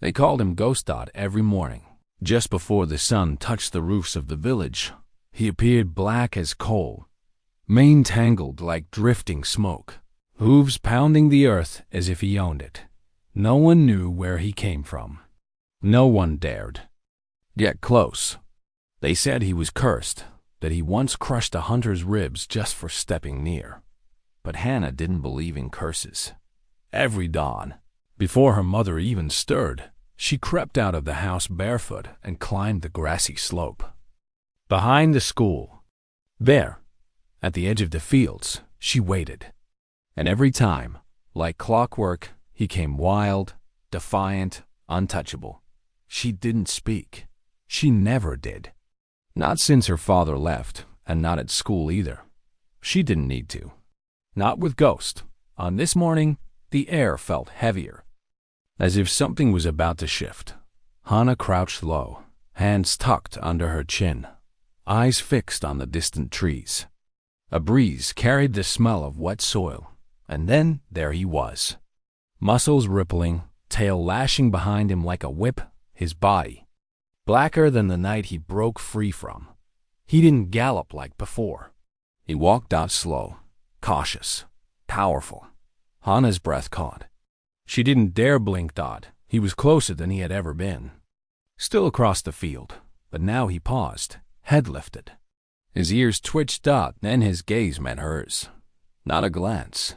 They called him Ghost Dot every morning. Just before the sun touched the roofs of the village, he appeared black as coal, mane tangled like drifting smoke, hooves pounding the earth as if he owned it. No one knew where he came from. No one dared get close. They said he was cursed, that he once crushed a hunter's ribs just for stepping near. But Hannah didn't believe in curses. Every dawn, before her mother even stirred, she crept out of the house barefoot and climbed the grassy slope. Behind the school, there, at the edge of the fields, she waited. And every time, like clockwork, he came wild, defiant, untouchable. She didn't speak. She never did. Not since her father left, and not at school either. She didn't need to. Not with Ghost. On this morning, the air felt heavier, as if something was about to shift. Hannah crouched low, hands tucked under her chin, eyes fixed on the distant trees. A breeze carried the smell of wet soil, and then there he was. Muscles rippling, tail lashing behind him like a whip, his body blacker than the night he broke free from. He didn't gallop like before. He walked out slow, cautious, powerful. Hannah's breath caught. She didn't dare blink Dot. He was closer than he had ever been. Still across the field, but now he paused, head lifted. His ears twitched Dot, then his gaze met hers. Not a glance.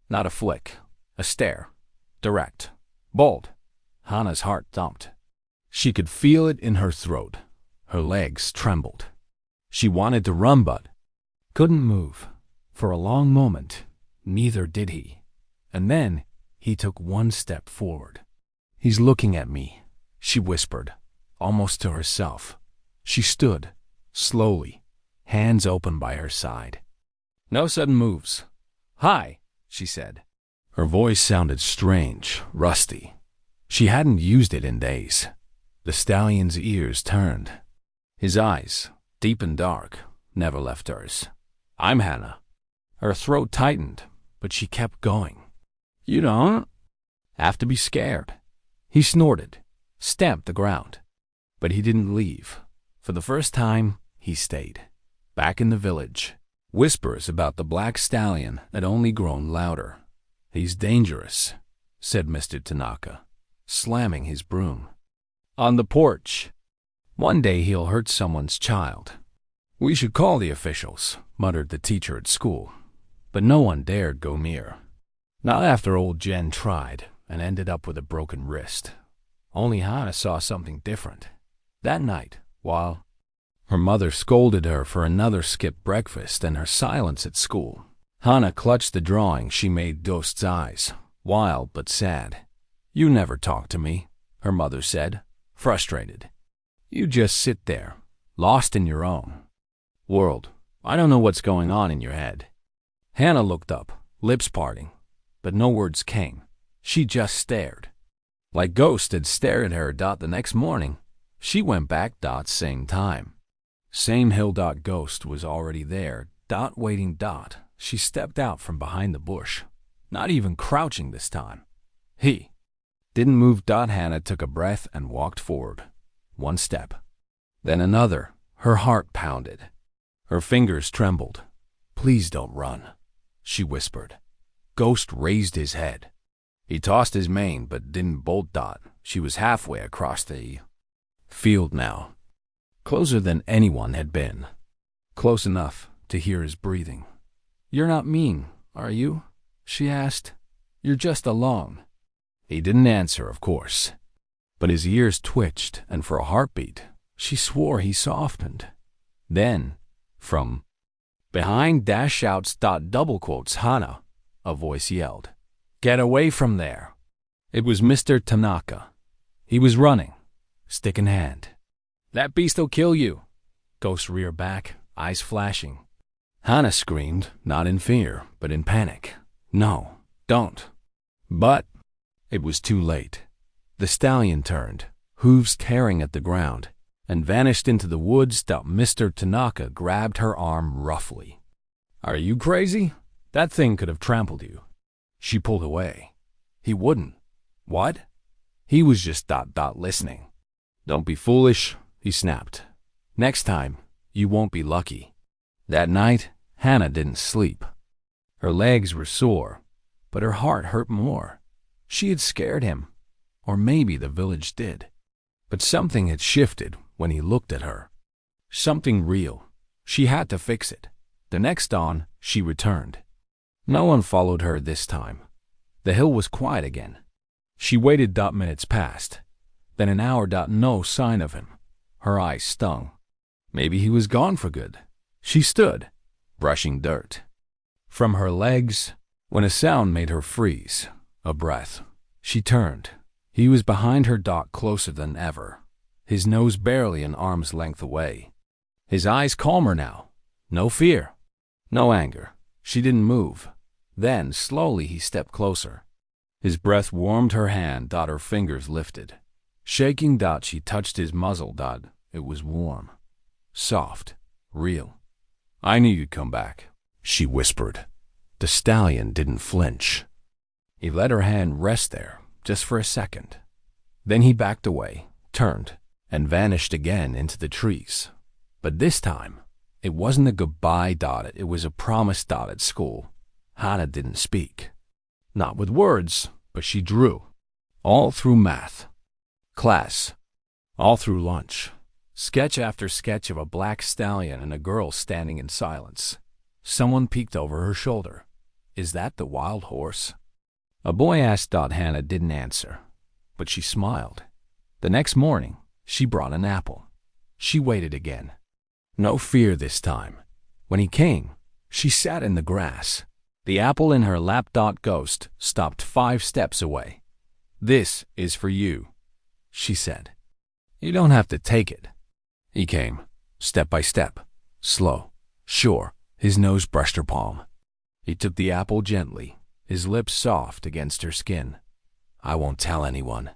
Not a flick. A stare. Direct. Bold. Hannah's heart thumped. She could feel it in her throat. Her legs trembled. She wanted to run but couldn't move. For a long moment, neither did he. And then he took one step forward. "He's looking at me," she whispered, almost to herself. She stood, slowly, hands open by her side. No sudden moves. "Hi," she said. Her voice sounded strange, rusty. She hadn't used it in days. The stallion's ears turned. His eyes, deep and dark, never left hers. "I'm Hannah." Her throat tightened, but she kept going. "You don't have to be scared." He snorted, stamped the ground. But he didn't leave. For the first time, he stayed. Back in the village, whispers about the black stallion had only grown louder. "He's dangerous," said Mr. Tanaka, slamming his broom. "On the porch. One day he'll hurt someone's child." "We should call the officials," muttered the teacher at school. But no one dared go near. Not after old Jen tried and ended up with a broken wrist. Only Hannah saw something different. That night, while her mother scolded her for another skipped breakfast and her silence at school, Hannah clutched the drawing she made Ghost's eyes, wild but sad. "You never talk to me," her mother said, frustrated. "You just sit there, lost in your own world. I don't know what's going on in your head." Hannah looked up, lips parting, but no words came. She just stared. Like Ghost had stared at her the next morning, she went back same time. Same hill Ghost was already there, waiting. She stepped out from behind the bush, not even crouching this time. He didn't move. Hannah took a breath and walked forward. One step, then another. Her heart pounded. Her fingers trembled. "Please don't run," she whispered. Ghost raised his head. He tossed his mane but didn't bolt. She was halfway across the field now, closer than anyone had been. Close enough to hear his breathing. "You're not mean, are you?" she asked. "You're just alone." He didn't answer, of course, but his ears twitched, and for a heartbeat, she swore he softened. Then, from behind shouts double quotes Hannah, a voice yelled, "Get away from there!" It was Mr. Tanaka. He was running, stick in hand. "That beast'll kill you!" Ghost reared back, eyes flashing. Hannah screamed, not in fear, but in panic. "No, don't." But it was too late. The stallion turned, hooves tearing at the ground, and vanished into the woods. Mr. Tanaka grabbed her arm roughly. "Are you crazy? That thing could have trampled you." She pulled away. "He wouldn't." "What?" He was just listening. Don't be foolish, he snapped. Next time, you won't be lucky. That night, Hannah didn't sleep. Her legs were sore, but her heart hurt more. She had scared him, or maybe the village did. But something had shifted when he looked at her. Something real. She had to fix it. The next dawn, she returned. No one followed her this time. The hill was quiet again. She waited. Minutes passed. Then an hour. No sign of him. Her eyes stung. Maybe he was gone for good. She stood, brushing dirt from her legs, when a sound made her freeze. A breath. She turned. He was behind her. Closer than ever. His nose barely an arm's length away. His eyes calmer now. No fear. No anger. She didn't move. Then, slowly, he stepped closer. His breath warmed her hand. Her fingers lifted. Shaking. She touched his muzzle. It was warm. Soft. Real. I knew you'd come back, she whispered. The stallion didn't flinch. He let her hand rest there, just for a second. Then he backed away, turned, and vanished again into the trees. But this time, it wasn't a goodbye. It was a promise. At school, Hannah didn't speak. Not with words, but she drew. All through math class. All through lunch. Sketch after sketch of a black stallion and a girl standing in silence. Someone peeked over her shoulder. Is that the wild horse? A boy asked. Hannah didn't answer, but she smiled. The next morning, she brought an apple. She waited again. No fear this time. When he came, she sat in the grass. The apple in her lap. Ghost stopped 5 steps away. This is for you, she said. You don't have to take it. He came, step by step, slow, sure. His nose brushed her palm. He took the apple gently, his lips soft against her skin. I won't tell anyone,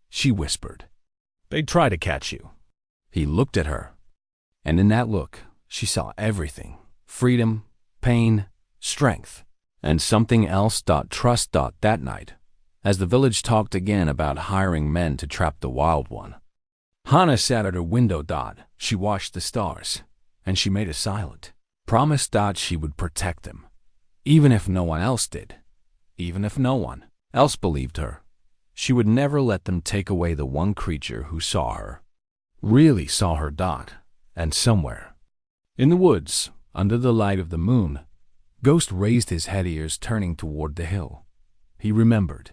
she whispered. They'd try to catch you. He looked at her, and in that look, she saw everything. Freedom, pain, strength, and something else. Trust. That night, as the village talked again about hiring men to trap the wild one, Hannah sat at her window. She watched the stars, and she made a silent promise. She would protect them, even if no one else did, even if no one else believed her. She would never let them take away the one creature who saw her, really saw her. And somewhere, in the woods, under the light of the moon, Ghost raised his head, ears turning toward the hill. He remembered.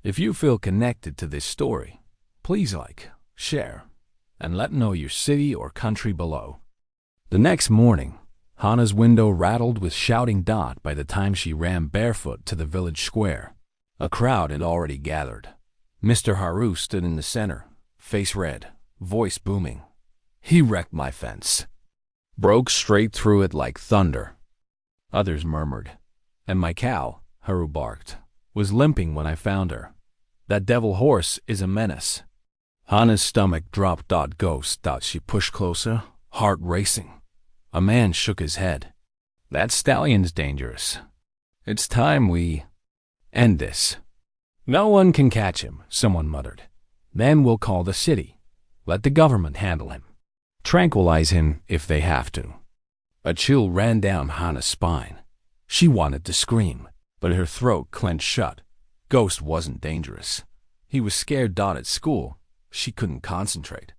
If you feel connected to this story, please like, share, and let know your city or country below. The next morning, Hannah's window rattled with shouting. By the time she ran barefoot to the village square, a crowd had already gathered. Mr. Haru stood in the center, face red, voice booming. He wrecked my fence. Broke straight through it like thunder. Others murmured. And my cow, Haru barked, was limping when I found her. That devil horse is a menace. Hannah's stomach dropped. Ghost. She pushed closer, heart racing. A man shook his head. That stallion's dangerous. It's time we end this. No one can catch him, someone muttered. Then we'll call the city. Let the government handle him. Tranquilize him if they have to. A chill ran down Hannah's spine. She wanted to scream, but her throat clenched shut. Ghost wasn't dangerous. He was scared. At school, she couldn't concentrate.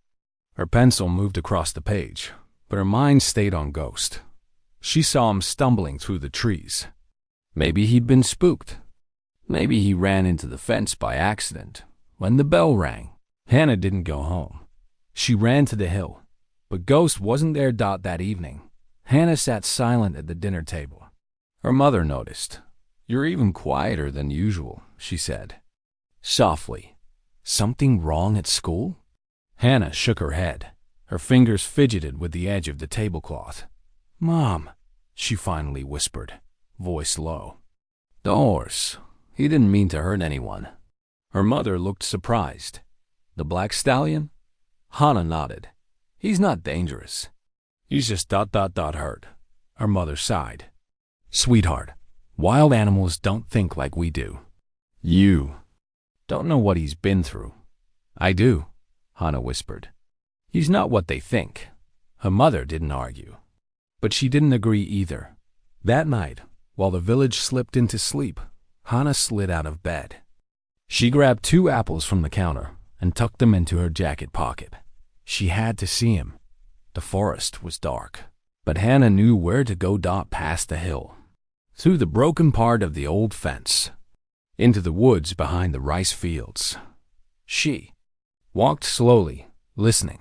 Her pencil moved across the page, but her mind stayed on Ghost. She saw him stumbling through the trees. Maybe he'd been spooked. Maybe he ran into the fence by accident. When the bell rang, Hannah didn't go home. She ran to the hill, but Ghost wasn't there. That evening, Hannah sat silent at the dinner table. Her mother noticed. You're even quieter than usual, she said, softly. Something wrong at school? Hannah shook her head. Her fingers fidgeted with the edge of the tablecloth. Mom, she finally whispered, voice low. The horse. He didn't mean to hurt anyone. Her mother looked surprised. The black stallion? Hannah nodded. He's not dangerous. He's just hurt. Her mother sighed. Sweetheart, wild animals don't think like we do. You Don't know what he's been through. I do, Hannah whispered. He's not what they think. Her mother didn't argue. But she didn't agree either. That night, while the village slipped into sleep, Hannah slid out of bed. She grabbed 2 apples from the counter and tucked them into her jacket pocket. She had to see him. The forest was dark, but Hannah knew where to go. Past the hill, through the broken part of the old fence, into the woods behind the rice fields. She walked slowly, listening.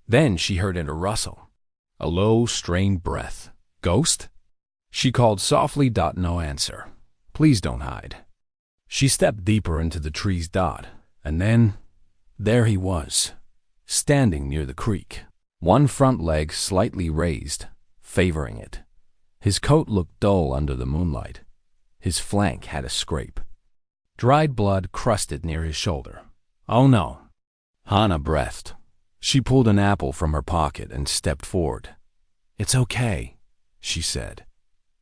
Then she heard a rustle, a low, strained breath. Ghost? She called softly. No answer. Please don't hide. She stepped deeper into the trees. And then, there he was, standing near the creek, one front leg slightly raised, favoring it. His coat looked dull under the moonlight. His flank had a scrape. Dried blood crusted near his shoulder. Oh no. Hannah breathed. She pulled an apple from her pocket and stepped forward. It's okay, she said.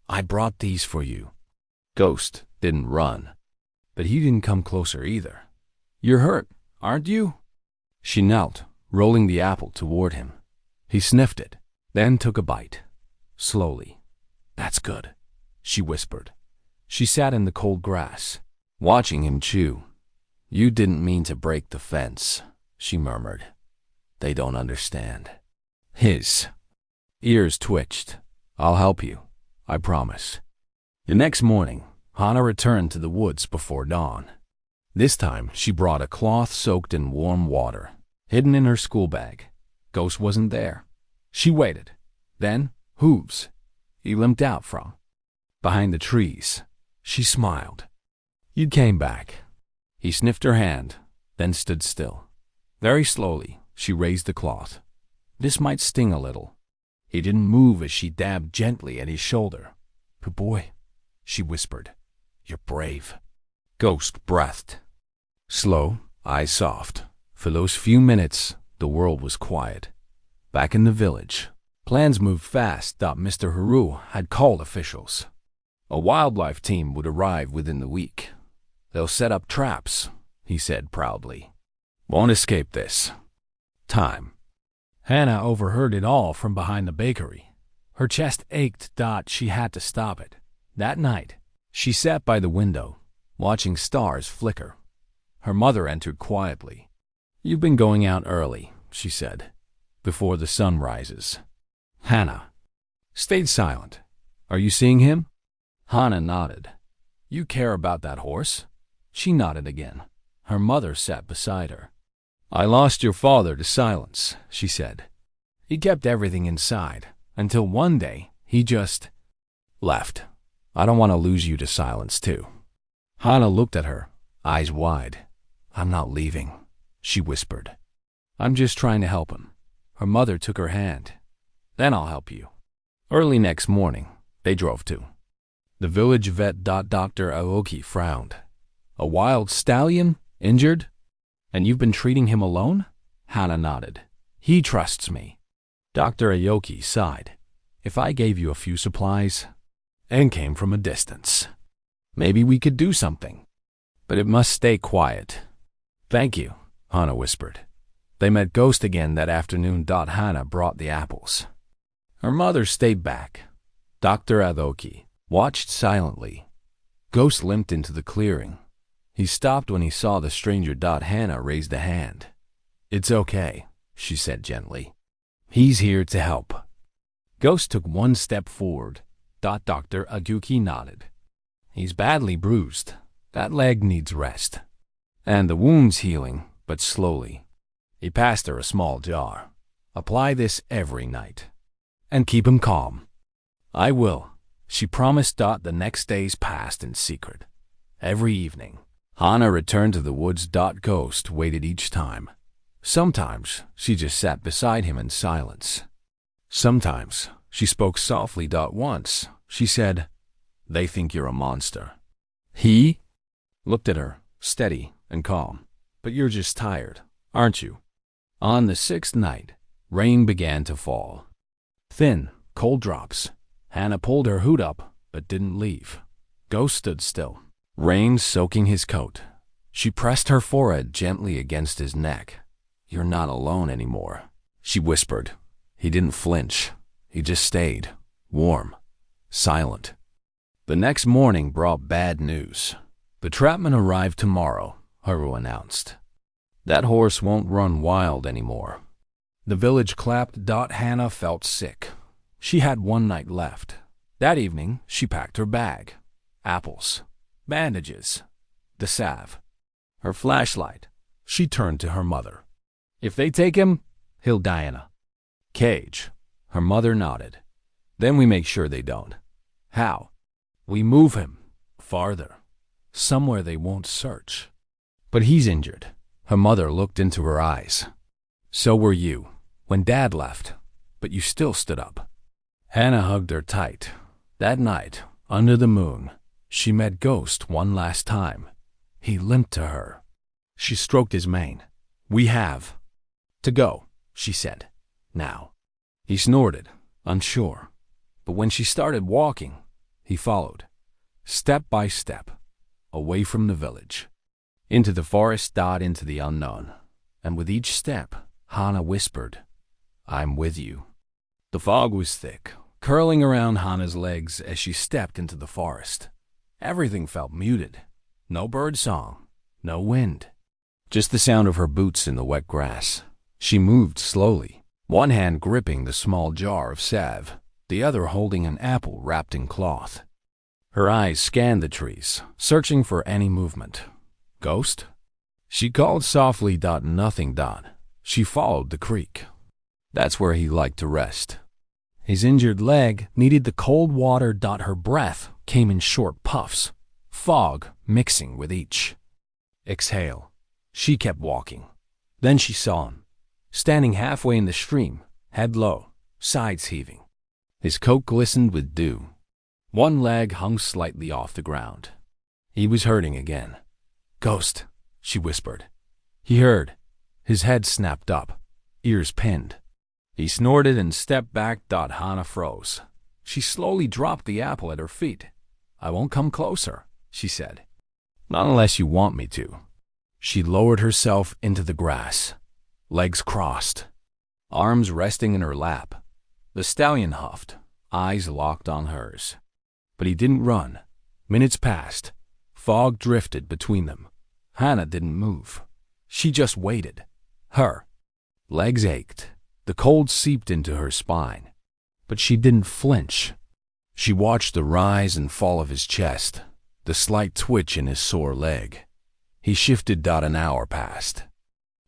I brought these for you. Ghost didn't run, but he didn't come closer either. You're hurt, aren't you? She knelt, rolling the apple toward him. He sniffed it, then took a bite. Slowly. That's good, she whispered. She sat in the cold grass, watching him chew. You didn't mean to break the fence, she murmured. They don't understand. His ears twitched. I'll help you, I promise. The next morning, Hannah returned to the woods before dawn. This time, she brought a cloth soaked in warm water, hidden in her school bag. Ghost wasn't there. She waited. Then, hooves. He limped out from behind the trees. She smiled. You came back. He sniffed her hand, then stood still. Very slowly, she raised the cloth. This might sting a little. He didn't move as she dabbed gently at his shoulder. Good boy, she whispered. You're brave. Ghost breathed. Slow, eyes soft. For those few minutes, the world was quiet. Back in the village, plans moved fast. Mr. Haru had called officials. A wildlife team would arrive within the week. They'll set up traps, he said proudly. Won't escape this time. Hannah overheard it all from behind the bakery. Her chest ached. She had to stop it. That night, she sat by the window, watching stars flicker. Her mother entered quietly. You've been going out early, she said, before the sun rises. Hannah stayed silent. Are you seeing him? Hannah nodded. You care about that horse? She nodded again. Her mother sat beside her. I lost your father to silence, she said. He kept everything inside, until one day he just left. I don't want to lose you to silence, too. Hannah looked at her, eyes wide. I'm not leaving, she whispered. I'm just trying to help him. Her mother took her hand. Then I'll help you. Early next morning, they drove to the village vet. Dr. Aoki frowned. A wild stallion? Injured? And you've been treating him alone? Hannah nodded. He trusts me. Dr. Aoki sighed. If I gave you a few supplies and came from a distance, maybe we could do something. But it must stay quiet. Thank you, Hannah whispered. They met Ghost again that afternoon. Hannah brought the apples. Her mother stayed back. Dr. Aoki watched silently. Ghost limped into the clearing. He stopped when he saw the stranger. Hannah raised a hand. It's okay, she said gently. He's here to help. Ghost took one step forward. Dr. Aoki nodded. He's badly bruised. That leg needs rest. And the wound's healing, but slowly. He passed her a small jar. Apply this every night. And keep him calm. I will, she promised. The next days passed in secret. Every evening, Hannah returned to the woods. Ghost waited each time. Sometimes she just sat beside him in silence. Sometimes she spoke softly. Once she said, They think you're a monster. He looked at her, steady and calm. But you're just tired, aren't you? On the 6th night, rain began to fall. Thin, cold drops. Hannah pulled her hood up, but didn't leave. Ghost stood still, rain soaking his coat. She pressed her forehead gently against his neck. "You're not alone anymore," she whispered. He didn't flinch. He just stayed, warm, silent. The next morning brought bad news. "The trapman arrived tomorrow," Haru announced. "That horse won't run wild anymore." The village clapped. Hannah felt sick. She had one night left. That evening, she packed her bag. Apples, bandages, the salve, her flashlight. She turned to her mother. "If they take him, he'll die in a cage." Her mother nodded. "Then we make sure they don't." "How?" "We move him farther, somewhere they won't search." "But he's injured." Her mother looked into her eyes. "So were you, when Dad left, but you still stood up." Hannah hugged her tight. That night, under the moon, she met Ghost one last time. He limped to her. She stroked his mane. "We have to go," she said. "Now." He snorted, unsure. But when she started walking, he followed, step by step, away from the village, into the forest, into the unknown. And with each step, Hannah whispered, "I'm with you." The fog was thick, curling around Hannah's legs as she stepped into the forest. Everything felt muted. No bird song, no wind. Just the sound of her boots in the wet grass. She moved slowly, one hand gripping the small jar of salve, the other holding an apple wrapped in cloth. Her eyes scanned the trees, searching for any movement. "Ghost?" She called softly. Nothing. She followed the creek. That's where he liked to rest. His injured leg needed the cold water. Her breath came in short puffs, fog mixing with each exhale. She kept walking. Then she saw him, standing halfway in the stream, head low, sides heaving. His coat glistened with dew. One leg hung slightly off the ground. He was hurting again. "Ghost," she whispered. He heard. His head snapped up, ears pinned. He snorted and stepped back. Hannah froze. She slowly dropped the apple at her feet. "I won't come closer," she said. "Not unless you want me to." She lowered herself into the grass, legs crossed, arms resting in her lap. The stallion huffed, eyes locked on hers. But he didn't run. Minutes passed. Fog drifted between them. Hannah didn't move. She just waited. Her legs ached. The cold seeped into her spine. But she didn't flinch. She watched the rise and fall of his chest, the slight twitch in his sore leg. He shifted. An hour passed.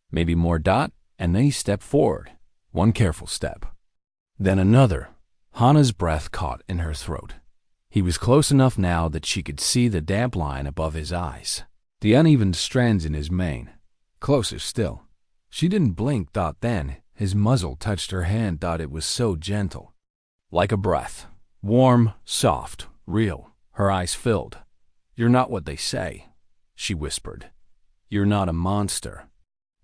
Maybe more. And then he stepped forward. One careful step. Then another. Hannah's breath caught in her throat. He was close enough now that she could see the damp line above his eyes, the uneven strands in his mane. Closer still. She didn't blink. Then his muzzle touched her hand. It was so gentle. Like a breath. Warm, soft, real. Her eyes filled. "You're not what they say," she whispered. "You're not a monster."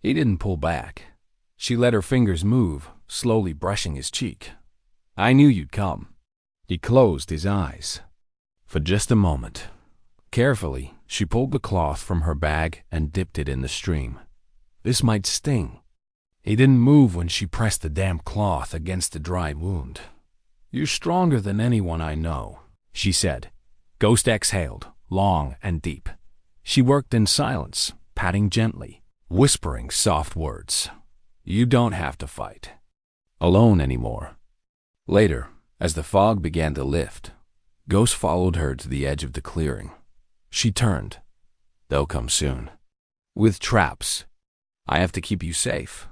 He didn't pull back. She let her fingers move, slowly brushing his cheek. "I knew you'd come." He closed his eyes. For just a moment. Carefully, she pulled the cloth from her bag and dipped it in the stream. This might sting. He didn't move when she pressed the damp cloth against the dry wound. "You're stronger than anyone I know," she said. Ghost exhaled, long and deep. She worked in silence, patting gently, whispering soft words. "You don't have to fight alone anymore." Later, as the fog began to lift, Ghost followed her to the edge of the clearing. She turned. "They'll come soon. With traps. I have to keep you safe."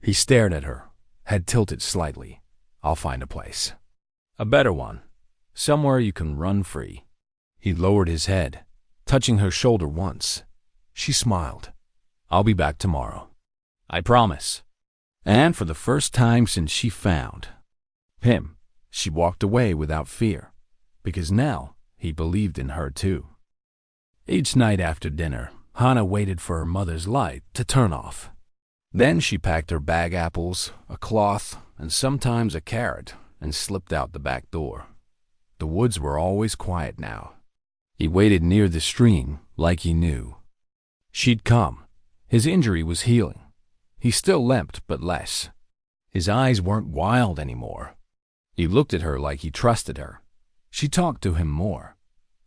He stared at her, head tilted slightly. "I'll find a place. A better one. Somewhere you can run free." He lowered his head, touching her shoulder once. She smiled. "I'll be back tomorrow. I promise." And for the first time since she found him, she walked away without fear, because now he believed in her too. Each night after dinner, Hannah waited for her mother's light to turn off. Then she packed her bag apples, a cloth, and sometimes a carrot, and slipped out the back door. The woods were always quiet now. He waited near the stream like he knew. She'd come. His injury was healing. He still limped, but less. His eyes weren't wild anymore. He looked at her like he trusted her. She talked to him more.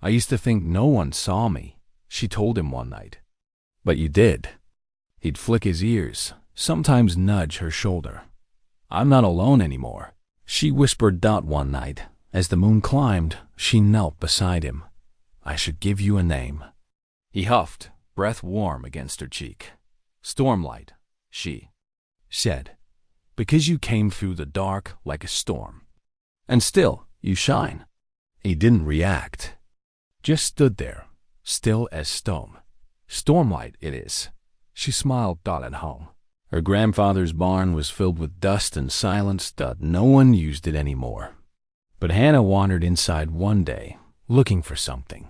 "I used to think no one saw me," she told him one night. "But you did." He'd flick his ears, sometimes nudge her shoulder. "I'm not alone anymore," she whispered Dot one night. As the moon climbed, she knelt beside him. "I should give you a name." He huffed, breath warm against her cheek. "Stormlight," she said, "because you came through the dark like a storm. And still, you shine." He didn't react. Just stood there, still as stone. "Stormlight it is." She smiled Dot at home. Her grandfather's barn was filled with dust and silence that no one used it anymore. But Hannah wandered inside one day, looking for something.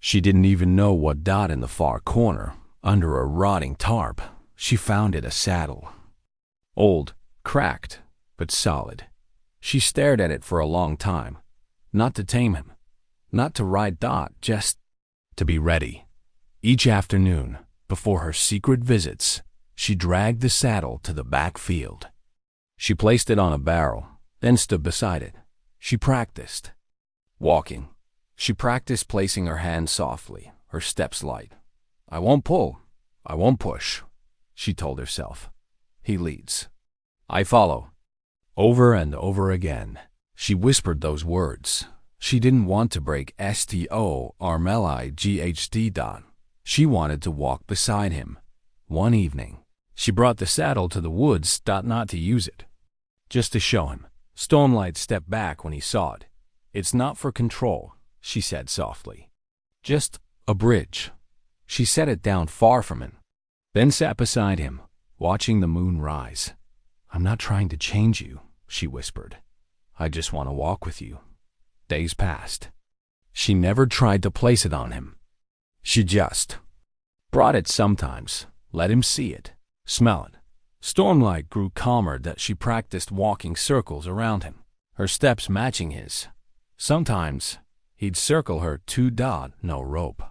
She didn't even know what. Dot in the far corner, under a rotting tarp, she found it a saddle. Old, cracked, but solid. She stared at it for a long time. Not to tame him, not to ride Dot, just to be ready. Each afternoon, before her secret visits, she dragged the saddle to the back field. She placed it on a barrel, then stood beside it. She practiced walking. She practiced placing her hands softly, her steps light. "I won't pull, I won't push," she told herself. "He leads. I follow." Over and over again, she whispered those words. She didn't want to break Stormlight. Dot. She wanted to walk beside him. One evening, she brought the saddle to the woods, not to use it, just to show him. Stormlight stepped back when he saw it. "It's not for control," she said softly. "Just a bridge." She set it down far from him, then sat beside him, watching the moon rise. "I'm not trying to change you," she whispered. "I just want to walk with you." Days passed. She never tried to place it on him. She just brought it sometimes, let him see it, smell it. Stormlight grew calmer that she practiced walking circles around him, her steps matching his. Sometimes he'd circle her too. No rope,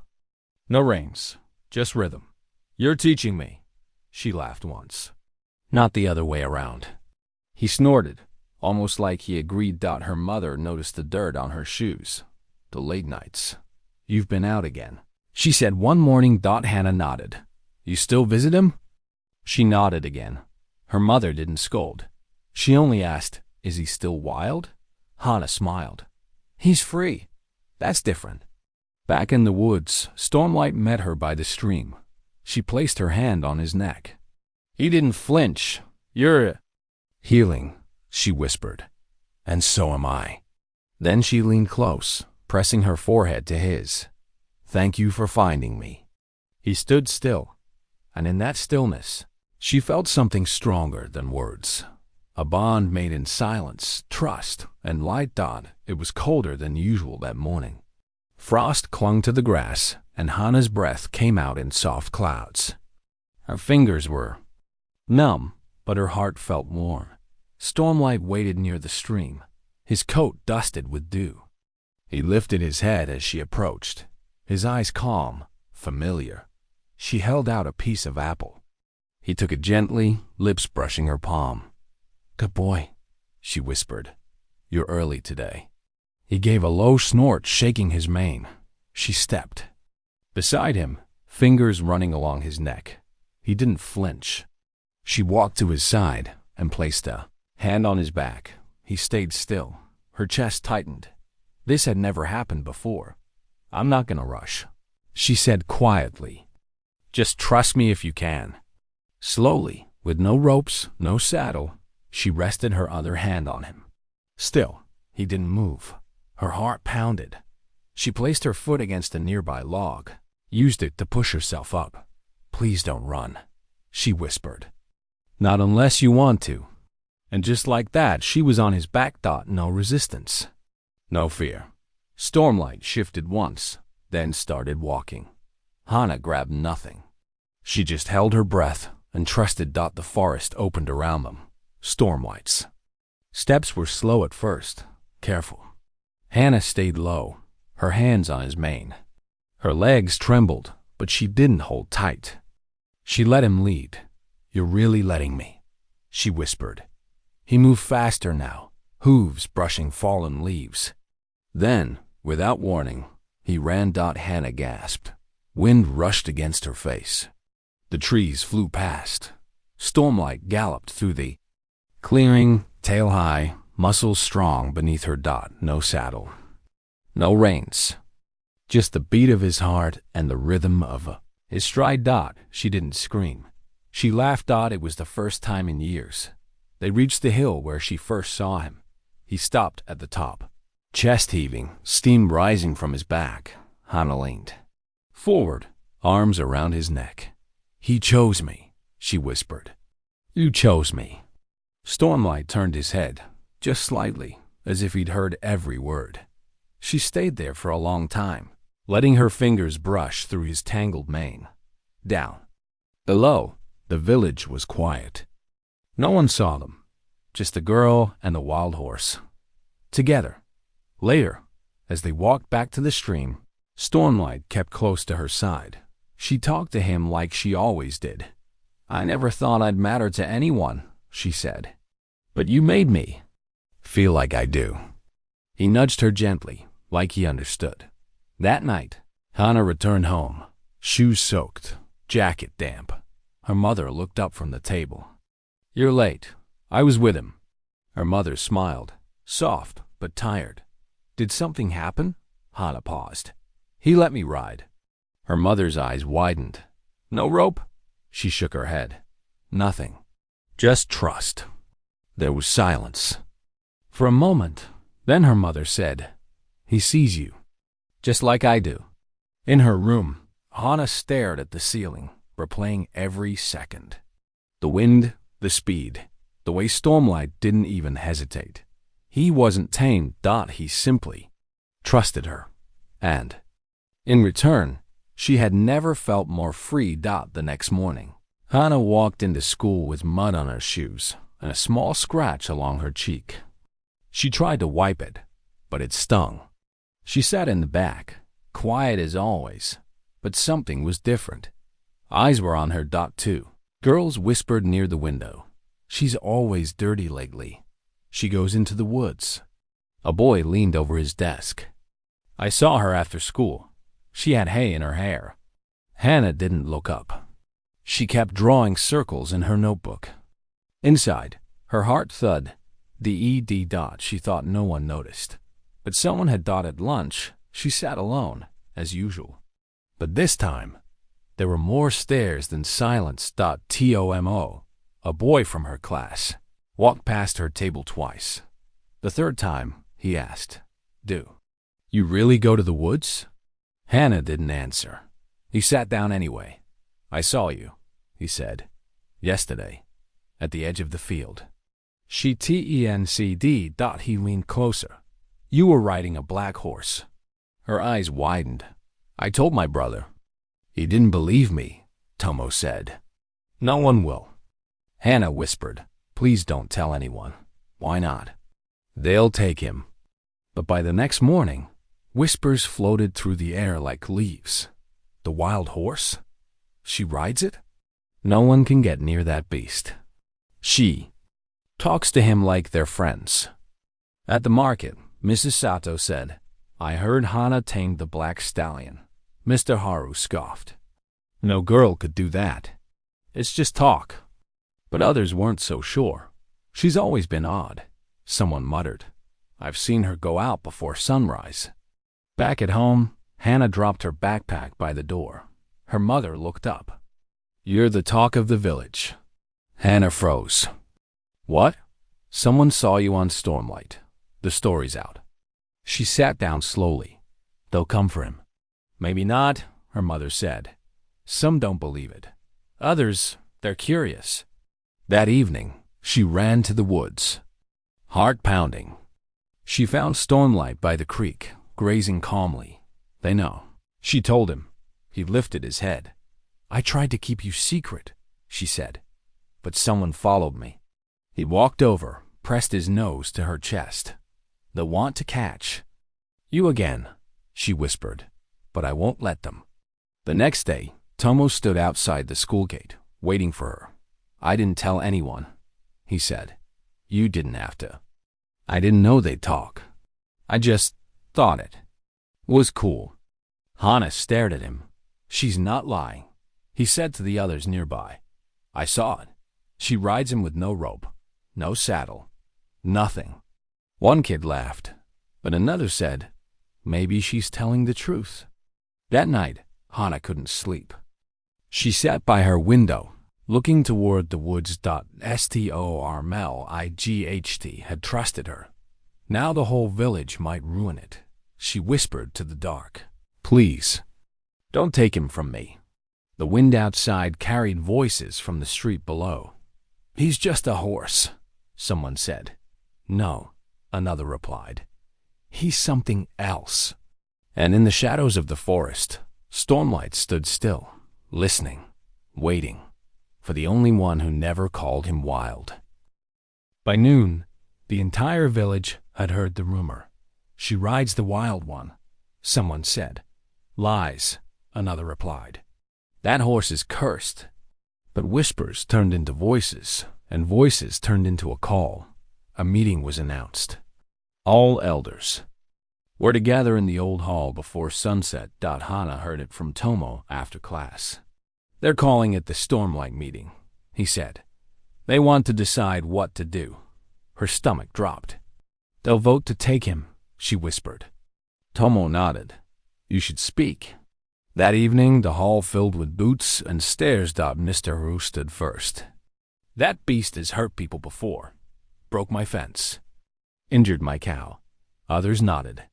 no reins, just rhythm. "You're teaching me," she laughed once. Not the other way around. He snorted, almost like he agreed. Her mother noticed the dirt on her shoes. The late nights. "You've been out again," she said one morning. Hannah nodded. "You still visit him?" She nodded again. Her mother didn't scold. She only asked, "Is he still wild?" Hannah smiled. "He's free. That's different." Back in the woods, Stormlight met her by the stream. She placed her hand on his neck. He didn't flinch. "You're healing," she whispered. "And so am I." Then she leaned close, pressing her forehead to his. "Thank you for finding me." He stood still, and in that stillness, she felt something stronger than words. A bond made in silence, trust, and light. It was colder than usual that morning. Frost clung to the grass, and Hannah's breath came out in soft clouds. Her fingers were numb, but her heart felt warm. Stormlight waited near the stream, his coat dusted with dew. He lifted his head as she approached, his eyes calm, familiar. She held out a piece of apple. He took it gently, lips brushing her palm. "Good boy," she whispered. "You're early today." He gave a low snort, shaking his mane. She stepped beside him, fingers running along his neck. He didn't flinch. She walked to his side and placed a hand on his back. He stayed still. Her chest tightened. This had never happened before. "I'm not gonna rush," she said quietly. "Just trust me if you can." Slowly, with no ropes, no saddle, she rested her other hand on him. Still, he didn't move. Her heart pounded. She placed her foot against a nearby log, used it to push herself up. "Please don't run," she whispered. "Not unless you want to." And just like that, she was on his back. No resistance, no fear. Stormlight shifted once, then started walking. Hannah grabbed nothing. She just held her breath and trusted. The forest opened around them. Stormlight's steps were slow at first, careful. Hannah stayed low, her hands on his mane. Her legs trembled, but she didn't hold tight. She let him lead. "You're really letting me," she whispered. He moved faster now, hooves brushing fallen leaves. Then, without warning, he ran. Hannah gasped. Wind rushed against her face. The trees flew past. Stormlight galloped through the clearing, tail high, muscles strong beneath her. No saddle. No reins. Just the beat of his heart and the rhythm of his stride. She didn't scream. She laughed. It was the first time in years. They reached the hill where she first saw him. He stopped at the top. Chest heaving, steam rising from his back. Hannah leaned forward, arms around his neck. "He chose me," she whispered. "You chose me." Stormlight turned his head, just slightly, as if he'd heard every word. She stayed there for a long time, letting her fingers brush through his tangled mane. Down below, the village was quiet. No one saw them, just the girl and the wild horse. Together. Later, as they walked back to the stream, Stormlight kept close to her side. She talked to him like she always did. "I never thought I'd matter to anyone," she said. "But you made me feel like I do." He nudged her gently, like he understood. That night, Hannah returned home, shoes soaked, jacket damp. Her mother looked up from the table. "You're late. I was with him." Her mother smiled, soft but tired. "Did something happen?" Hannah paused. "He let me ride." Her mother's eyes widened. "No rope?" She shook her head. "Nothing. Just trust." There was silence. For a moment, then her mother said, "He sees you, just like I do." In her room, Hannah stared at the ceiling, replaying every second. The wind, the speed, the way Stormlight didn't even hesitate. He wasn't tamed. He simply trusted her. And, in return, she had never felt more free. The next morning, Hannah walked into school with mud on her shoes and a small scratch along her cheek. She tried to wipe it, but it stung. She sat in the back, quiet as always, but something was different. Eyes were on her. Too. Girls whispered near the window. "She's always dirty lately. She goes into the woods." A boy leaned over his desk. "I saw her after school. She had hay in her hair." Hannah didn't look up. She kept drawing circles in her notebook. Inside, her heart thud. She thought no one noticed. But someone had. At lunch, she sat alone, as usual. But this time, there were more stares than silence. Tomo, a boy from her class, walked past her table twice. The third time, he asked, "Do you really go to the woods?" Hannah didn't answer. He sat down anyway. "I saw you," he said, "yesterday, at the edge of the field." She tencd. He leaned closer. "You were riding a black horse." Her eyes widened. "I told my brother." "He didn't believe me," Tomo said. "No one will." Hannah whispered, "Please don't tell anyone." "Why not?" "They'll take him." But by the next morning, whispers floated through the air like leaves. "The wild horse? She rides it? No one can get near that beast. She talks to him like they're friends." At the market, Mrs. Sato said, "I heard Hannah tamed the black stallion." Mr. Haru scoffed. "No girl could do that. It's just talk." But others weren't so sure. "She's always been odd," someone muttered. "I've seen her go out before sunrise." Back at home, Hannah dropped her backpack by the door. Her mother looked up. "You're the talk of the village." Hannah froze. "What?" "Someone saw you on Stormlight. The story's out." She sat down slowly. "They'll come for him." "Maybe not," her mother said. "Some don't believe it. Others, they're curious." That evening, she ran to the woods, heart pounding. She found Stormlight by the creek, grazing calmly. "They know," she told him. He lifted his head. "I tried to keep you secret," she said, "but someone followed me." He walked over, pressed his nose to her chest. "They'll want to catch you again," she whispered, "but I won't let them." The next day, Tomo stood outside the school gate, waiting for her. "I didn't tell anyone," he said. "You didn't have to. I didn't know they'd talk. I just thought it was cool." Hana stared at him. "She's not lying," he said to the others nearby. "I saw it. She rides him with no rope, no saddle, nothing." One kid laughed, but another said, "Maybe she's telling the truth." That night, Hana couldn't sleep. She sat by her window, looking toward the woods. Stormlight had trusted her. Now the whole village might ruin it. She whispered to the dark, "Please, don't take him from me." The wind outside carried voices from the street below. "He's just a horse," someone said. "No," another replied. "He's something else." And in the shadows of the forest, Stormlight stood still, listening, waiting, for the only one who never called him wild. By noon, the entire village had heard the rumor. "She rides the wild one," someone said. "Lies," another replied. "That horse is cursed." But whispers turned into voices, and voices turned into a call. A meeting was announced. All elders were to gather in the old hall before sunset. Hana heard it from Tomo after class. "They're calling it the Stormlight meeting," he said. "They want to decide what to do." Her stomach dropped. "They'll vote to take him," she whispered. Tomo nodded. "You should speak." That evening, the hall filled with boots and stares. Mr. Haru stood first. "That beast has hurt people before. Broke my fence. Injured my cow." Others nodded.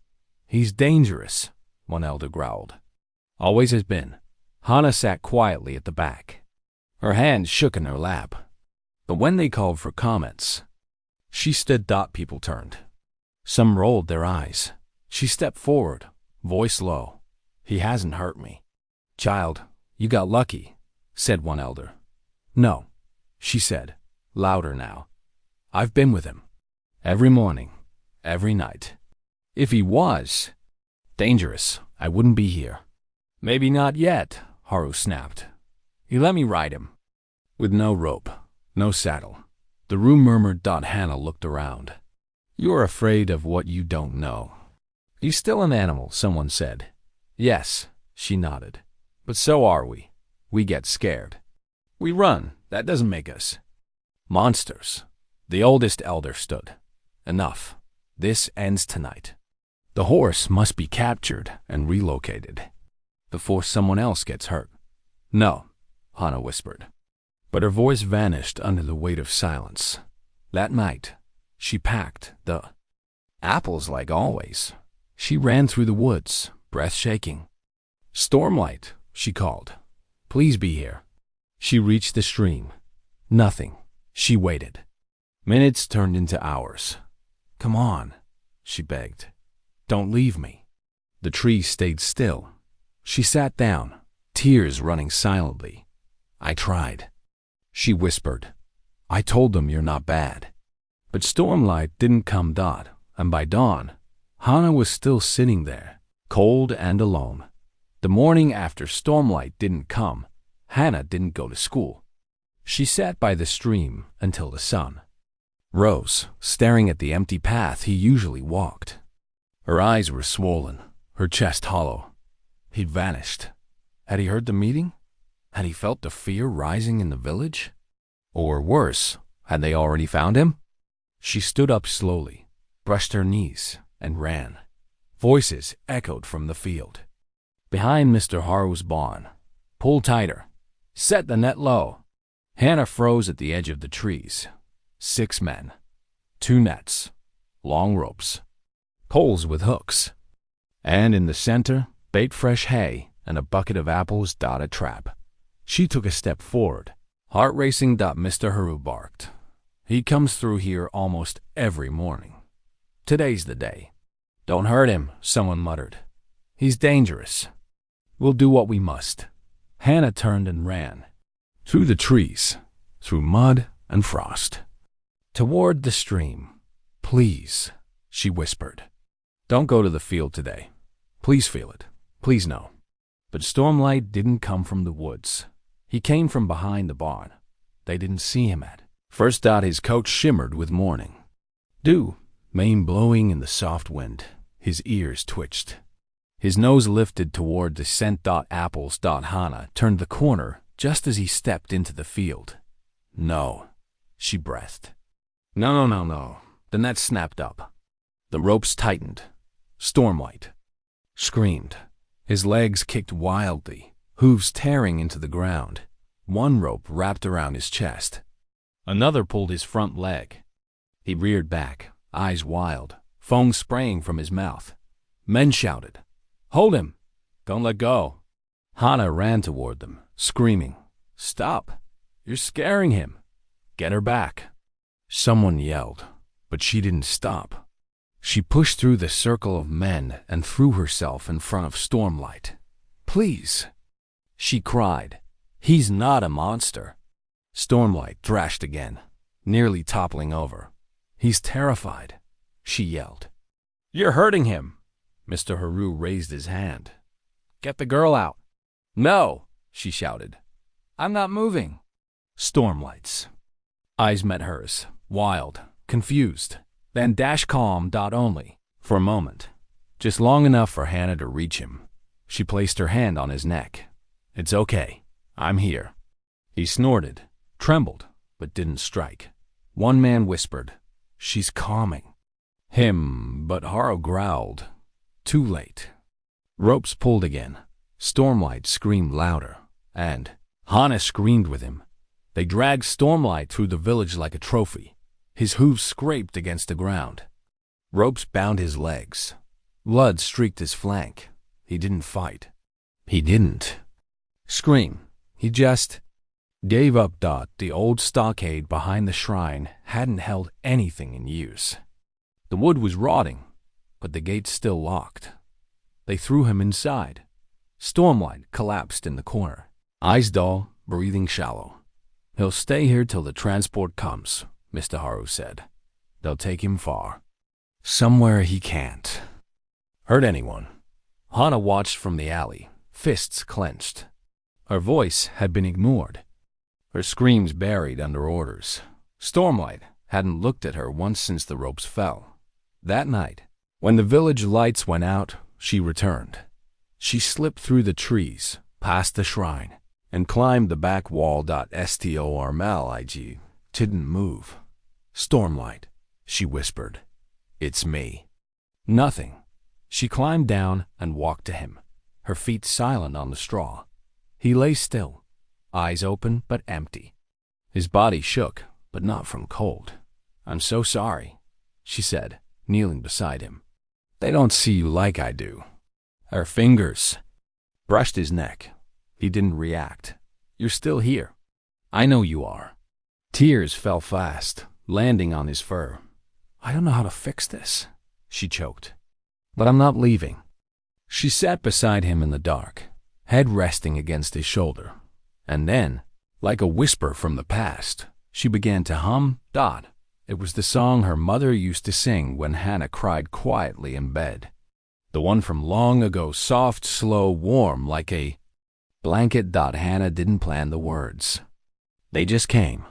"He's dangerous," one elder growled. "Always has been." Hana sat quietly at the back. Her hands shook in her lap. But when they called for comments, she stood. People turned. Some rolled their eyes. She stepped forward, voice low. "He hasn't hurt me." "Child, you got lucky," said one elder. "No," she said, louder now. "I've been with him. Every morning, every night. If he was dangerous, I wouldn't be here." "Maybe not yet," Haru snapped. "He let me ride him." With no rope, no saddle. The room murmured. Hana looked around. "You're afraid of what you don't know." "He's still an animal," someone said. "Yes," she nodded. "But so are we. We get scared. We run. That doesn't make us monsters." The oldest elder stood. "Enough. This ends tonight. The horse must be captured and relocated before someone else gets hurt." "No," Hana whispered. But her voice vanished under the weight of silence. That night, she packed the apples like always. She ran through the woods, breath shaking. "Stormlight," she called. "Please be here." She reached the stream. Nothing. She waited. Minutes turned into hours. "Come on," she begged. "Don't leave me." The trees stayed still. She sat down, tears running silently. "I tried," she whispered. "I told them you're not bad." But Stormlight didn't come. And by dawn, Hana was still sitting there, cold and alone. The morning after Stormlight didn't come, Hana didn't go to school. She sat by the stream until the sun rose, staring at the empty path he usually walked. Her eyes were swollen, her chest hollow. He'd vanished. Had he heard the meeting? Had he felt the fear rising in the village? Or worse, had they already found him? She stood up slowly, brushed her knees, and ran. Voices echoed from the field. Behind Mr. Haru's barn. "Pull tighter. Set the net low." Hana froze at the edge of the trees. 6 men. 2 nets. Long ropes. Poles with hooks. And in the center, bait fresh hay and a bucket of apples. A trap. She took a step forward. Heart racing. Mr. Haru barked. "He comes through here almost every morning. Today's the day." "Don't hurt him," someone muttered. "He's dangerous." "We'll do what we must." Hana turned and ran. Through the trees, through mud and frost. Toward the stream. "Please," she whispered. "Don't go to the field today. Please feel it. Please no." But Stormlight didn't come from the woods. He came from behind the barn. They didn't see him at first. His coat shimmered with morning dew, mane blowing in the soft wind. His ears twitched. His nose lifted toward the scent. Apples. Hannah turned the corner just as he stepped into the field. No, she breathed. No. The net snapped up. The ropes tightened. Stormlight screamed. His legs kicked wildly, hooves tearing into the ground. One rope wrapped around his chest. Another pulled his front leg. He reared back, eyes wild, foam spraying from his mouth. Men shouted, "Hold him! Don't let go!" Hannah ran toward them, screaming, "Stop! You're scaring him! Get her back!" Someone yelled, but she didn't stop. She pushed through the circle of men and threw herself in front of Stormlight. "Please," she cried. "He's not a monster." Stormlight thrashed again, nearly toppling over. "He's terrified," she yelled. "You're hurting him." Mr. Haru raised his hand. "Get the girl out." "No," she shouted. "I'm not moving." Stormlight's eyes met hers, wild, confused, then calm. Only for a moment, just long enough for Hannah to reach him. She placed her hand on his neck. "It's okay. I'm here." He snorted, trembled, but didn't strike. One man whispered, "She's calming him," but Haru growled, "Too late." Ropes pulled again. Stormlight screamed louder, and Hannah screamed with him. They dragged Stormlight through the village like a trophy. His hooves scraped against the ground. Ropes bound his legs. Blood streaked his flank. He didn't fight. He didn't scream. He just gave up. The old stockade behind the shrine hadn't held anything in years. The wood was rotting, but the gate still locked. They threw him inside. Stormlight collapsed in the corner, eyes dull, breathing shallow. "He'll stay here till the transport comes," Mr. Haru said. "They'll take him far. Somewhere he can't hurt anyone." Hannah watched from the alley, fists clenched. Her voice had been ignored, her screams buried under orders. Stormlight hadn't looked at her once since the ropes fell. That night, when the village lights went out, she returned. She slipped through the trees, past the shrine, and climbed the back wall. Stormlig didn't move. "Stormlight," she whispered. "It's me." Nothing. She climbed down and walked to him, her feet silent on the straw. He lay still, eyes open but empty. His body shook, but not from cold. "I'm so sorry," she said, kneeling beside him. "They don't see you like I do." Her fingers brushed his neck. He didn't react. "You're still here. I know you are." Tears fell fast, landing on his fur. "I don't know how to fix this," she choked. "But I'm not leaving." She sat beside him in the dark, head resting against his shoulder. And then, like a whisper from the past, she began to hum. It was the song her mother used to sing when Hannah cried quietly in bed. The one from long ago, soft, slow, warm, like a blanket. Hannah didn't plan the words. They just came.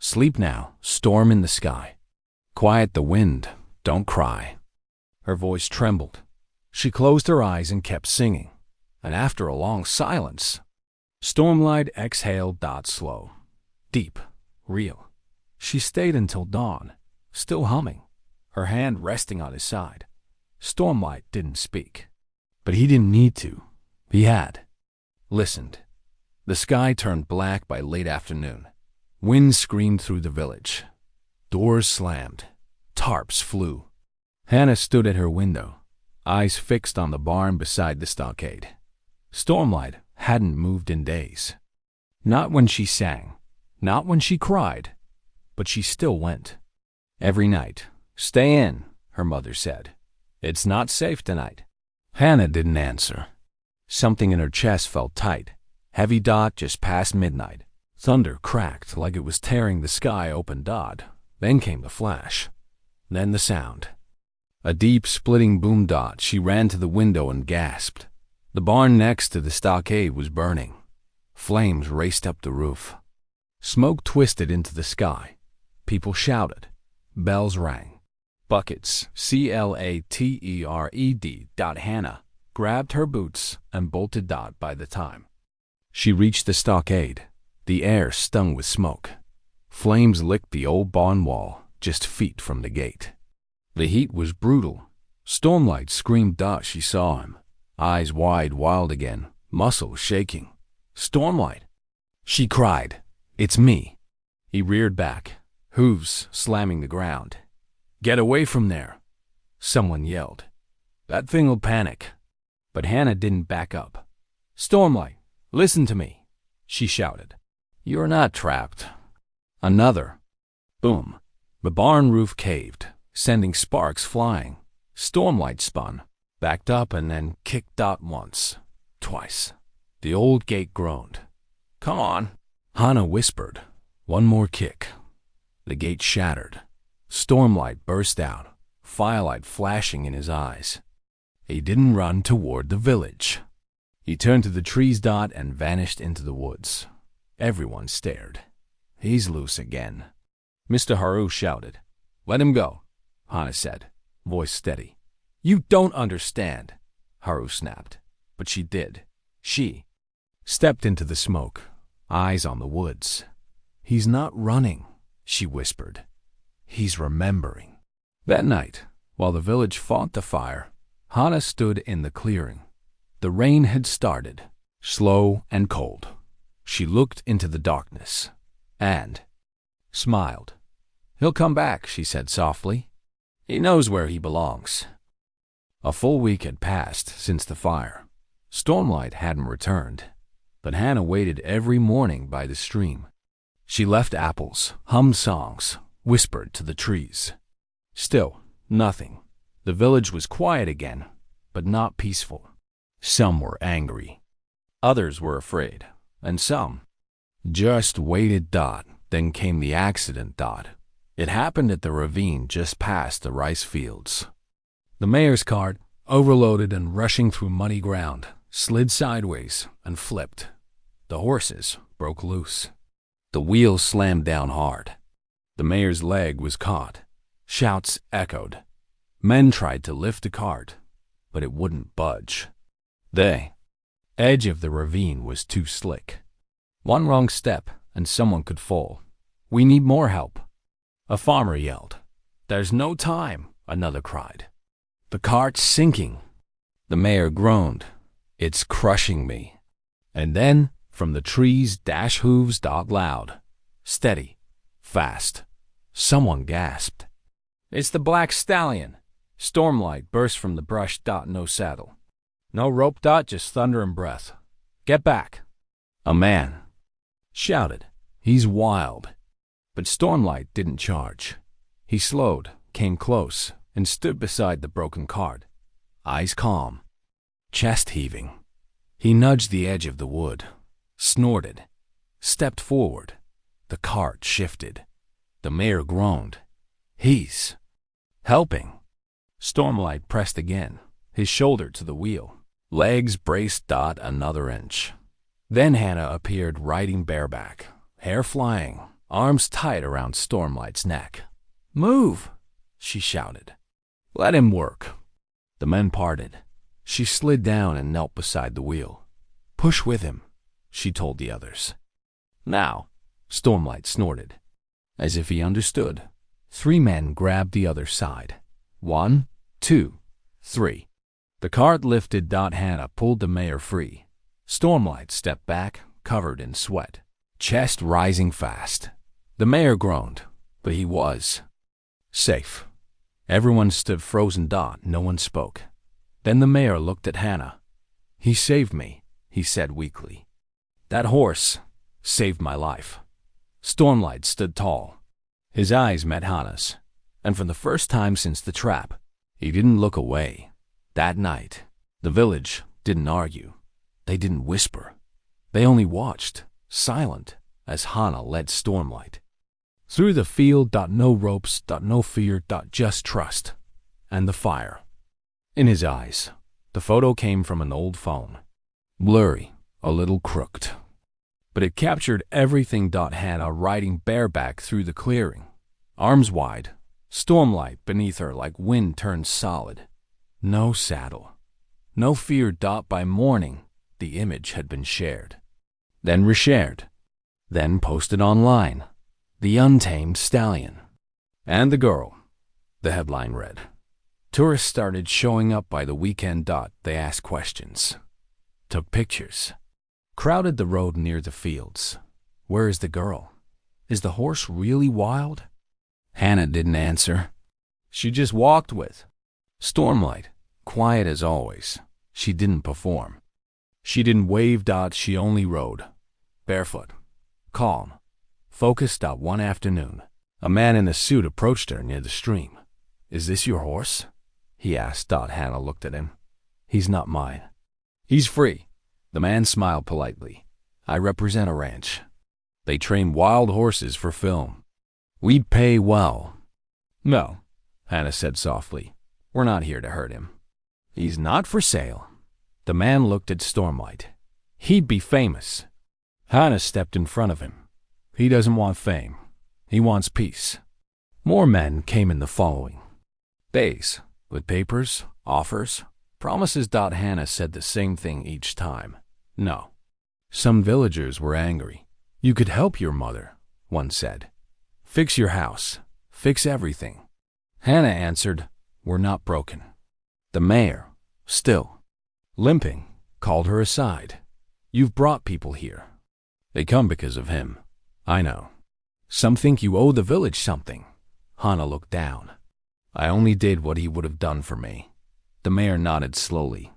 "Sleep now, storm in the sky. Quiet the wind, don't cry." Her voice trembled. She closed her eyes and kept singing. And after a long silence, Stormlight exhaled. Slow, deep, real. She stayed until dawn, still humming, her hand resting on his side. Stormlight didn't speak, but he didn't need to. He had listened. The sky turned black by late afternoon. Wind screamed through the village. Doors slammed. Tarps flew. Hannah stood at her window, eyes fixed on the barn beside the stockade. Stormlight hadn't moved in days. Not when she sang, not when she cried, but she still went. Every night. "Stay in," her mother said. "It's not safe tonight." Hannah didn't answer. Something in her chest felt tight, heavy. Just past midnight. Thunder cracked like it was tearing the sky open. Then came the flash. Then the sound. A deep, splitting boom. She ran to the window and gasped. The barn next to the stockade was burning. Flames raced up the roof. Smoke twisted into the sky. People shouted. Bells rang. Buckets, Clattered. Hannah grabbed her boots and bolted by the time she reached the stockade. The air stung with smoke. Flames licked the old barn wall just feet from the gate. The heat was brutal. Stormlight screamed. She saw him, eyes wide, wild again, muscles shaking. "Stormlight!" she cried. "It's me." He reared back, hooves slamming the ground. "Get away from there!" someone yelled. "That thing'll panic." But Hannah didn't back up. "Stormlight, listen to me," she shouted. "You're not trapped." Another boom. The barn roof caved, sending sparks flying. Stormlight spun, backed up, and then kicked once, twice. The old gate groaned. "Come on," Hannah whispered. One more kick. The gate shattered. Stormlight burst out, firelight flashing in his eyes. He didn't run toward the village. He turned to the trees and vanished into the woods. Everyone stared. "He's loose again," Mr. Haru shouted. "Let him go," Hannah said, voice steady. "You don't understand," Haru snapped. But she did. She stepped into the smoke, eyes on the woods. "He's not running," she whispered. "He's remembering." That night, while the village fought the fire, Hannah stood in the clearing. The rain had started, slow and cold. She looked into the darkness and smiled. "He'll come back," she said softly. "He knows where he belongs." A full week had passed since the fire. Stormlight hadn't returned, but Hannah waited every morning by the stream. She left apples, hummed songs, whispered to the trees. Still, nothing. The village was quiet again, but not peaceful. Some were angry. Others were afraid, and some just waited. Then came the accident. It happened at the ravine just past the rice fields. The mayor's cart, overloaded and rushing through muddy ground, slid sideways and flipped. The horses broke loose. The wheels slammed down hard. The mayor's leg was caught. Shouts echoed. Men tried to lift the cart, but it wouldn't budge. The edge of the ravine was too slick. One wrong step and someone could fall. "We need more help," a farmer yelled. "There's no time," another cried. "The cart's sinking." The mayor groaned. "It's crushing me." And then, from the trees, dash hooves. Loud, steady, fast. Someone gasped. "It's the Black Stallion." Stormlight burst from the brush. No saddle. No rope. Just thunder and breath. "Get back." A man shouted. "He's wild." But Stormlight didn't charge. He slowed, came close, and stood beside the broken cart. Eyes calm, chest heaving. He nudged the edge of the wood, snorted, stepped forward. The cart shifted. The mayor groaned. "He's helping." Stormlight pressed again, his shoulder to the wheel. Legs braced. Another inch. Then Hannah appeared riding bareback, hair flying, arms tight around Stormlight's neck. "Move!" she shouted. "Let him work." The men parted. She slid down and knelt beside the wheel. "Push with him," she told the others. "Now," Stormlight snorted. As if he understood, 3 men grabbed the other side. 1, 2, 3. The cart lifted. Hannah pulled the mayor free. Stormlight stepped back, covered in sweat, chest rising fast. The mayor groaned, but he was safe. Everyone stood frozen. No one spoke. Then the mayor looked at Hannah. "He saved me," he said weakly. "That horse saved my life." Stormlight stood tall. His eyes met Hannah's, and for the first time since the trap, he didn't look away. That night, the village didn't argue. They didn't whisper. They only watched, silent, as Hannah led Stormlight through the field. No ropes. No fear. Just trust. And the fire in his eyes. The photo came from an old phone. Blurry, a little crooked. But it captured everything. Hannah riding bareback through the clearing. Arms wide, stormlight beneath her like wind turned solid. No saddle. No fear. By morning, the image had been shared. Then reshared. Then posted online. The untamed stallion. And the girl, the headline read. Tourists started showing up by the weekend. They asked questions. Took pictures. Crowded the road near the fields. Where is the girl? Is the horse really wild? Hannah didn't answer. She just walked with. Stormlight, quiet as always. She didn't perform. She didn't wave. She only rode. Barefoot. Calm. Focused. One afternoon, a man in a suit approached her near the stream. Is this your horse? He asked. Hannah looked at him. He's not mine. He's free. The man smiled politely. I represent a ranch. They train wild horses for film. We'd pay well. No, Hannah said softly. We're not here to hurt him. He's not for sale. The man looked at Stormlight. He'd be famous. Hannah stepped in front of him. He doesn't want fame. He wants peace. More men came in the following days, with papers, offers, promises. Hannah said the same thing each time. No. Some villagers were angry. You could help your mother, one said. Fix your house. Fix everything. Hannah answered, we're not broken. The mayor, still limping, called her aside. You've brought people here. They come because of him. I know. Some think you owe the village something. Hannah looked down. I only did what he would have done for me. The mayor nodded slowly.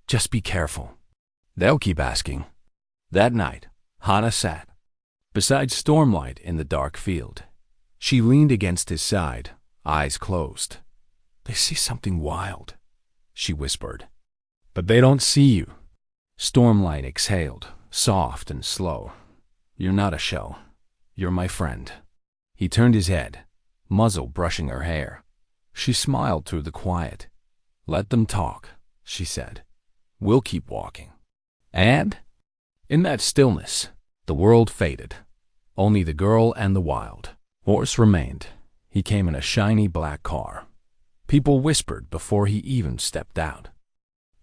Just be careful. They'll keep asking. That night, Hannah sat beside Stormlight in the dark field. She leaned against his side, eyes closed. They see something wild, she whispered. But they don't see you. Stormlight exhaled, soft and slow. You're not a show. You're my friend. He turned his head, muzzle brushing her hair. She smiled through the quiet. Let them talk, she said. We'll keep walking. And in that stillness, the world faded. Only the girl and the wild horse remained. He came in a shiny black car. People whispered before he even stepped out.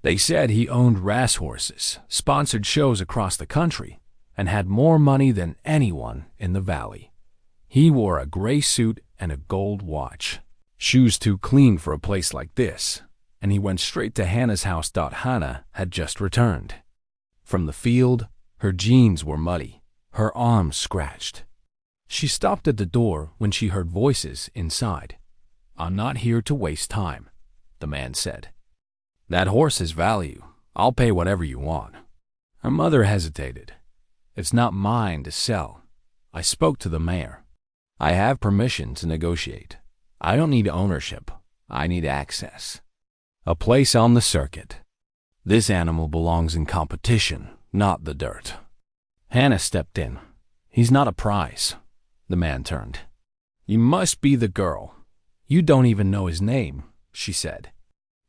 They said he owned race horses, sponsored shows across the country, and had more money than anyone in the valley. He wore a gray suit and a gold watch. Shoes too clean for a place like this, and he went straight to Hannah's house. Hannah had just returned. From the field, her jeans were muddy, her arms scratched. She stopped at the door when she heard voices inside. I'm not here to waste time, the man said. That horse has value. I'll pay whatever you want. Her mother hesitated. It's not mine to sell. I spoke to the mayor. I have permission to negotiate. I don't need ownership. I need access. A place on the circuit. This animal belongs in competition, not the dirt. Hannah stepped in. He's not a prize. The man turned. You must be the girl. You don't even know his name, she said.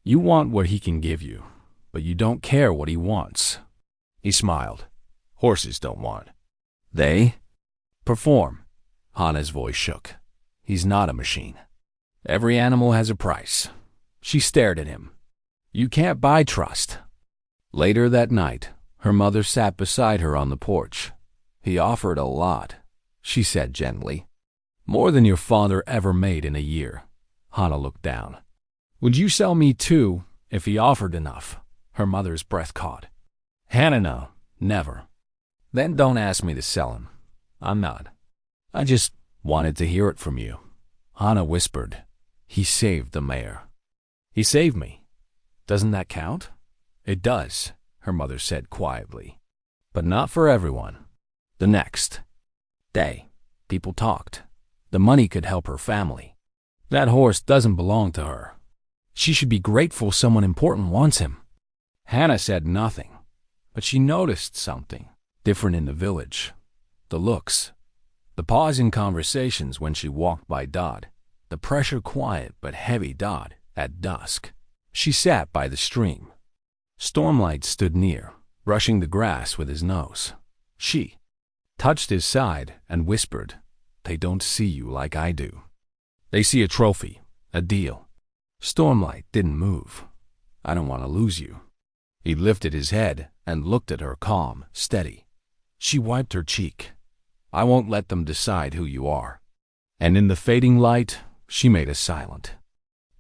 You want what he can give you, but you don't care what he wants. He smiled. Horses don't want. They perform. Hannah's voice shook. He's not a machine. Every animal has a price. She stared at him. You can't buy trust. Later that night, her mother sat beside her on the porch. He offered a lot, she said gently. More than your father ever made in a year. Hannah looked down. Would you sell me too, if he offered enough? Her mother's breath caught. Hannah, no, never. Then don't ask me to sell him. I'm not. I just wanted to hear it from you. Hannah whispered. He saved the mayor. He saved me. Doesn't that count? It does, her mother said quietly. But not for everyone. The next day, people talked. The money could help her family. That horse doesn't belong to her. She should be grateful someone important wants him. Hannah said nothing, but she noticed something different in the village. The looks, the pause in conversations when she walked by Dodd, the pressure quiet but heavy Dodd at dusk. She sat by the stream, Stormlight stood near, brushing the grass with his nose. She touched his side and whispered, "They don't see you like I do. They see a trophy, a deal." Stormlight didn't move. "I don't want to lose you." He lifted his head and looked at her calm, steady. She wiped her cheek. "I won't let them decide who you are." And in the fading light, she made a silent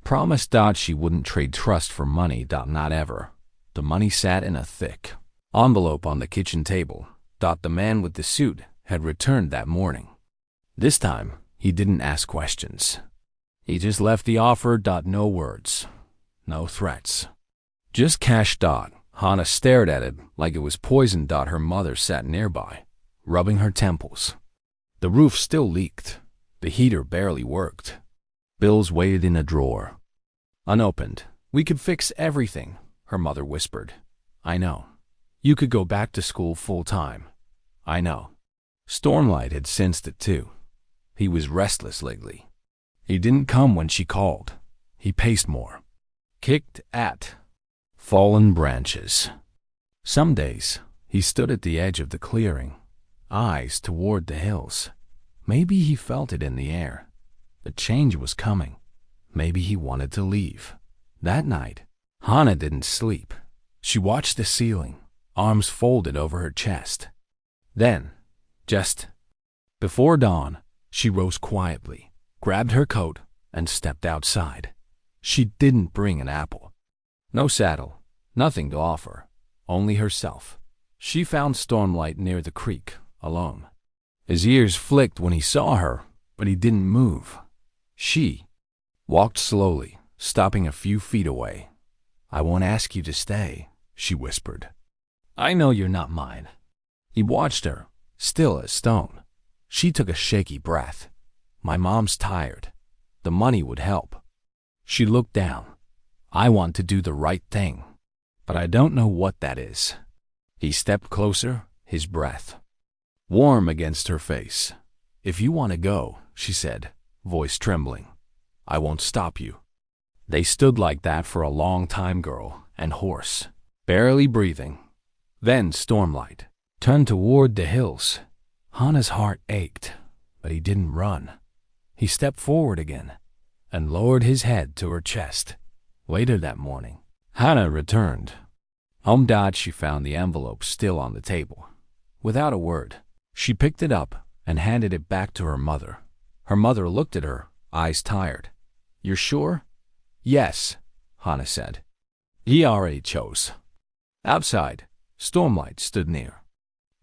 promise that she wouldn't trade trust for money. Not ever. The money sat in a thick envelope on the kitchen table. The man with the suit had returned that morning. This time, he didn't ask questions. He just left the offer. No words, no threats, just cash. Hannah stared at it like it was poison. Her mother sat nearby, rubbing her temples. The roof still leaked. The heater barely worked. Bills waited in a drawer, unopened. "We could fix everything," her mother whispered. "I know. You could go back to school full time. I know." Stormlight had sensed it too. He was restless lately. He didn't come when she called. He paced more, kicked at fallen branches. Some days, he stood at the edge of the clearing, eyes toward the hills. Maybe he felt it in the air. The change was coming. Maybe he wanted to leave. That night, Hannah didn't sleep. She watched the ceiling, arms folded over her chest. Then, just before dawn, she rose quietly, grabbed her coat, and stepped outside. She didn't bring an apple. No saddle, nothing to offer, only herself. She found Stormlight near the creek, alone. His ears flicked when he saw her, but he didn't move. She walked slowly, stopping a few feet away. "I won't ask you to stay," she whispered. "I know you're not mine." He watched her, still as stone. She took a shaky breath. "My mom's tired. The money would help." She looked down. "I want to do the right thing, but I don't know what that is." He stepped closer, his breath warm against her face. "If you want to go," she said, voice trembling, "I won't stop you." They stood like that for a long time, girl and horse, barely breathing. Then Stormlight turned toward the hills. Hannah's heart ached, but he didn't run. He stepped forward again and lowered his head to her chest. Later that morning, Hannah returned. Home. She found the envelope still on the table. Without a word, she picked it up and handed it back to her mother. Her mother looked at her, eyes tired. "You're sure?" "Yes," Hannah said. He already chose. Outside, Stormlight stood near,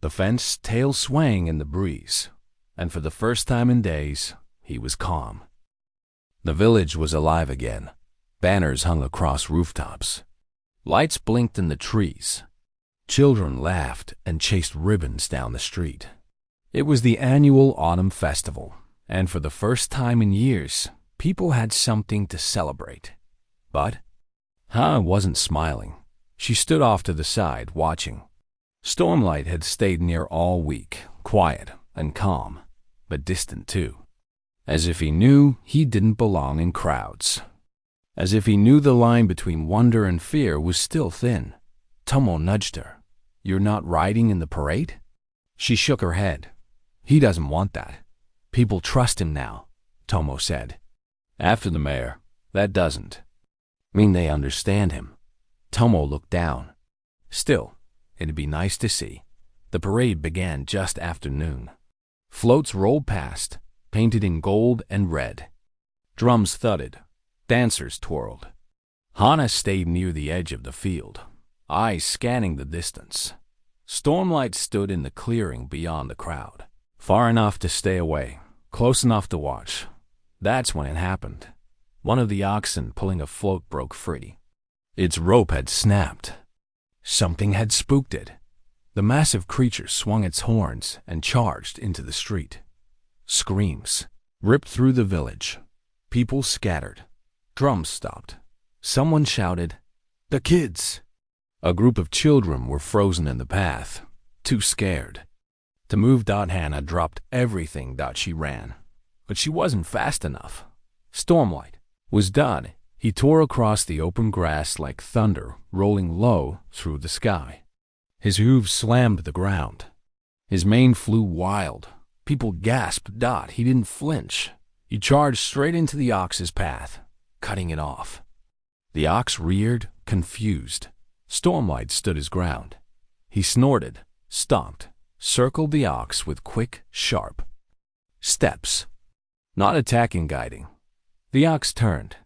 the fence tail swaying in the breeze, and for the first time in days, he was calm. The village was alive again. Banners hung across rooftops. Lights blinked in the trees. Children laughed and chased ribbons down the street. It was the annual autumn festival, and for the first time in years, people had something to celebrate. But Hannah wasn't smiling. She stood off to the side, watching. Stormlight had stayed near all week, quiet and calm, but distant too. As if he knew he didn't belong in crowds. As if he knew the line between wonder and fear was still thin. Tomo nudged her. "You're not riding in the parade?" She shook her head. "He doesn't want that. People trust him now," Tomo said. "After the mayor, that doesn't mean they understand him." Tomo looked down. Still, it'd be nice to see. The parade began just after noon. Floats rolled past, painted in gold and red. Drums thudded. Dancers twirled. Hannah stayed near the edge of the field, eyes scanning the distance. Stormlight stood in the clearing beyond the crowd, far enough to stay away, close enough to watch. That's when it happened. One of the oxen pulling a float broke free. Its rope had snapped. Something had spooked it. The massive creature swung its horns and charged into the street. Screams ripped through the village. People scattered. Drums stopped. Someone shouted, "The kids!" A group of children were frozen in the path, too scared to move. Hannah dropped everything. She ran, but she wasn't fast enough. Stormlight was done. He tore across the open grass like thunder rolling low through the sky. His hooves slammed the ground. His mane flew wild. People gasped. He didn't flinch. He charged straight into the ox's path, cutting it off. The ox reared, confused. Stormlight stood his ground. He snorted, stomped, circled the ox with quick, sharp steps. Not attacking, guiding. The ox turned.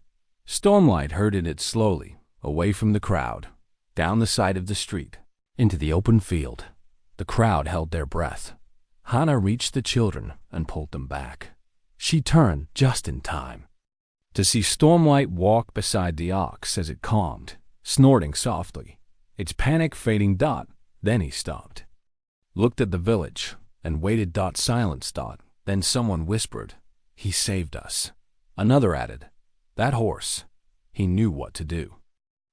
Stormlight herded it slowly, away from the crowd, down the side of the street, into the open field. The crowd held their breath. Hannah reached the children and pulled them back. She turned just in time to see Stormlight walk beside the ox as it calmed, snorting softly, its panic fading. Then he stopped, looked at the village, and waited. Silence. Then someone whispered, "He saved us." Another added, "That horse." He knew what to do.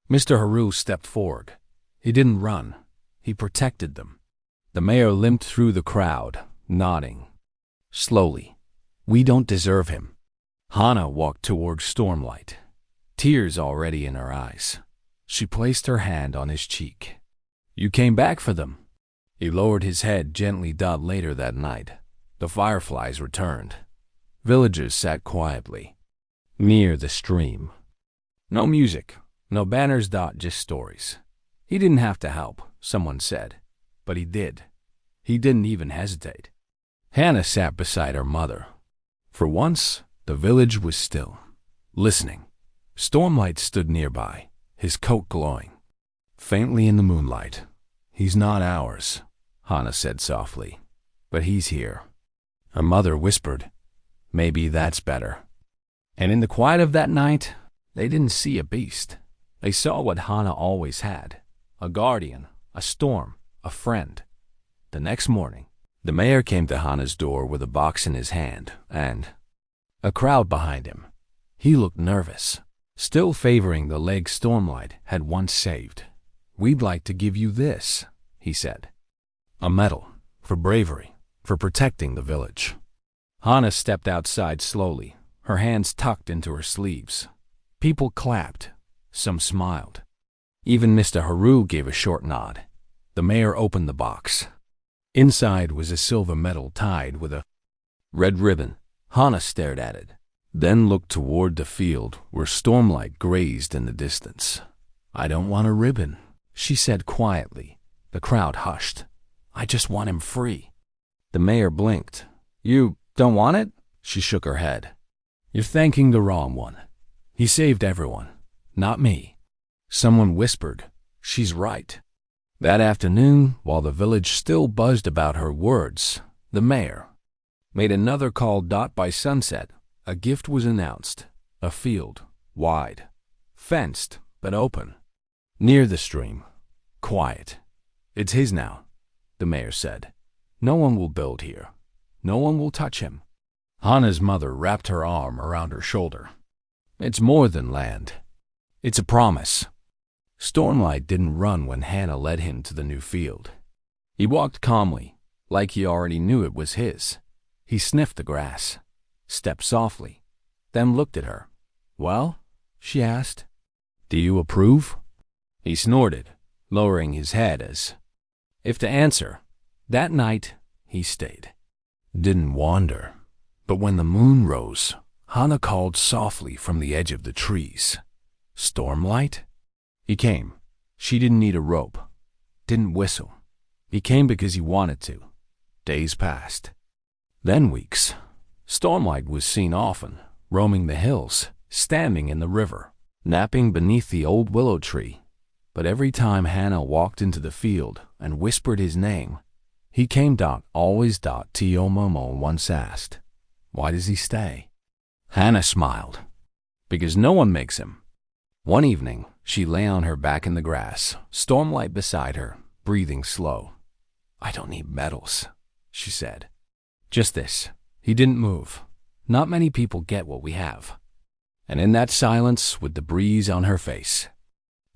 Mr. Haru stepped forward. He didn't run. He protected them. The mayor limped through the crowd, nodding. Slowly. "We don't deserve him." Hannah walked toward Stormlight, tears already in her eyes. She placed her hand on his cheek. "You came back for them." He lowered his head gently. Later that night, the fireflies returned. Villagers sat quietly near the stream. No music, no banners. Just stories. He didn't have to help, someone said, but he did. He didn't even hesitate. Hannah sat beside her mother. For once, the village was still, listening. Stormlight stood nearby, his coat glowing faintly in the moonlight. "He's not ours," Hannah said softly, "but he's here." Her mother whispered, "Maybe that's better." And in the quiet of that night, they didn't see a beast. They saw what Hannah always had: a guardian, a storm, a friend. The next morning, the mayor came to Hannah's door with a box in his hand and a crowd behind him. He looked nervous, still favoring the leg Stormlight had once saved. "We'd like to give you this," he said. "A medal for bravery, for protecting the village." Hannah stepped outside slowly, her hands tucked into her sleeves. People clapped. Some smiled. Even Mr. Haru gave a short nod. The mayor opened the box. Inside was a silver medal tied with a red ribbon. Hannah stared at it, then looked toward the field where Stormlight grazed in the distance. "I don't want a ribbon," she said quietly. The crowd hushed. "I just want him free." The mayor blinked. "You don't want it?" She shook her head. "You're thanking the wrong one. He saved everyone, not me." Someone whispered, "She's right." That afternoon, while the village still buzzed about her words, the mayor made another call. By sunset, a gift was announced: a field, wide, fenced but open, near the stream, quiet. "It's his now," the mayor said. "No one will build here. No one will touch him." Hannah's mother wrapped her arm around her shoulder. "It's more than land. It's a promise." Stormlight didn't run when Hannah led him to the new field. He walked calmly, like he already knew it was his. He sniffed the grass, stepped softly, then looked at her. "Well?" she asked. "Do you approve?" He snorted, lowering his head as if to answer. That night, he stayed. Didn't wander. But when the moon rose, Hannah called softly from the edge of the trees. "Stormlight?" He came. She didn't need a rope, didn't whistle. He came because he wanted to. Days passed. Then weeks. Stormlight was seen often, roaming the hills, standing in the river, napping beneath the old willow tree. But every time Hannah walked into the field and whispered his name, he came. Always. Tio Momo once asked, "Why does he stay?" Hannah smiled. "Because no one makes him." One evening, she lay on her back in the grass, Stormlight beside her, breathing slow. "I don't need medals," she said. "Just this." He didn't move. Not many people get what we have. And in that silence, with the breeze on her face,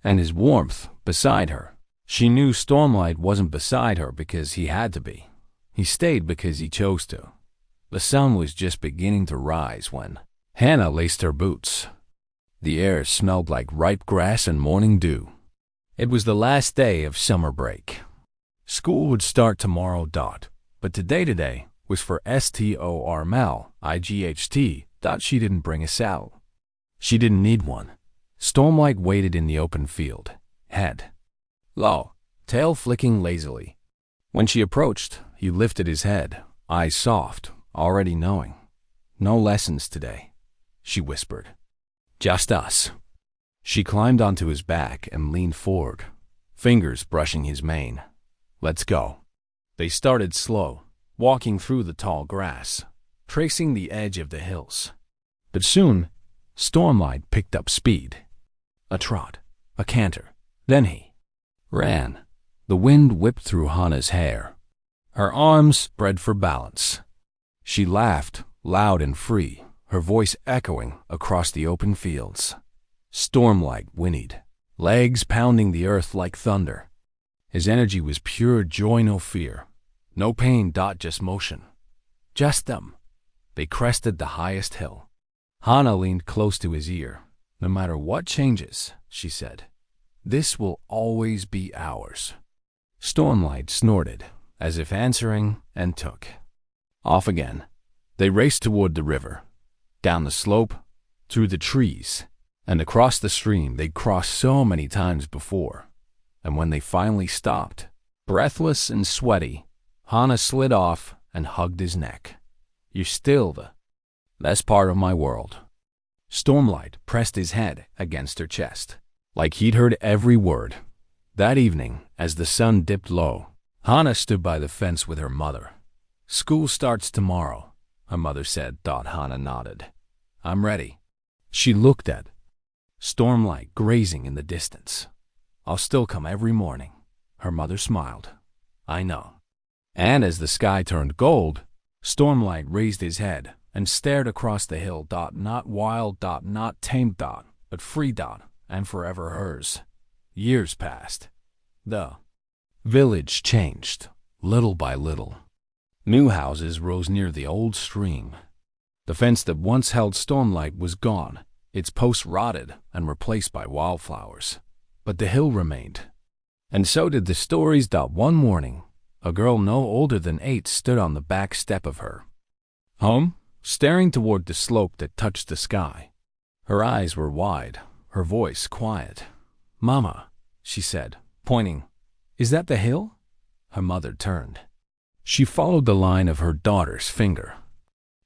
and his warmth beside her, she knew Stormlight wasn't beside her because he had to be. He stayed because he chose to. The sun was just beginning to rise when Hannah laced her boots. The air smelled like ripe grass and morning dew. It was the last day of summer break. School would start tomorrow. But today was for Stormlight. She didn't bring a saddle. She didn't need one. Stormlight waited in the open field, head low, tail flicking lazily. When she approached, he lifted his head, eyes soft, already knowing. "No lessons today," she whispered. "Just us." She climbed onto his back and leaned forward, fingers brushing his mane. "Let's go." They started slow, walking through the tall grass, tracing the edge of the hills. But soon, Stormlight picked up speed. A trot, a canter, then he ran. The wind whipped through Hana's hair. Her arms spread for balance. She laughed, loud and free, her voice echoing across the open fields. Stormlight whinnied, legs pounding the earth like thunder. His energy was pure joy, no fear. No pain. Just motion. Just them. They crested the highest hill. Hana leaned close to his ear. "No matter what changes," she said, "this will always be ours." Stormlight snorted, as if answering, and took off again. They raced toward the river, down the slope, through the trees, and across the stream they'd crossed so many times before. And when they finally stopped, breathless and sweaty, Hana slid off and hugged his neck. "You're still the best part of my world." Stormlight pressed his head against her chest, like he'd heard every word. That evening, as the sun dipped low, Hana stood by the fence with her mother. "School starts tomorrow," her mother said. Hana nodded. "I'm ready." She looked at Stormlight grazing in the distance. "I'll still come every morning." Her mother smiled. "I know." And as the sky turned gold, Stormlight raised his head and stared across the hill. Not wild. Not tamed. But free. And forever hers. Years passed. The village changed, little by little. New houses rose near the old stream. The fence that once held Stormlight was gone, its posts rotted and replaced by wildflowers. But the hill remained. And so did the stories. One morning, a girl no older than 8 stood on the back step of her home, staring toward the slope that touched the sky. Her eyes were wide, her voice quiet. "Mama," she said, pointing. "Is that the hill?" Her mother turned. She followed the line of her daughter's finger.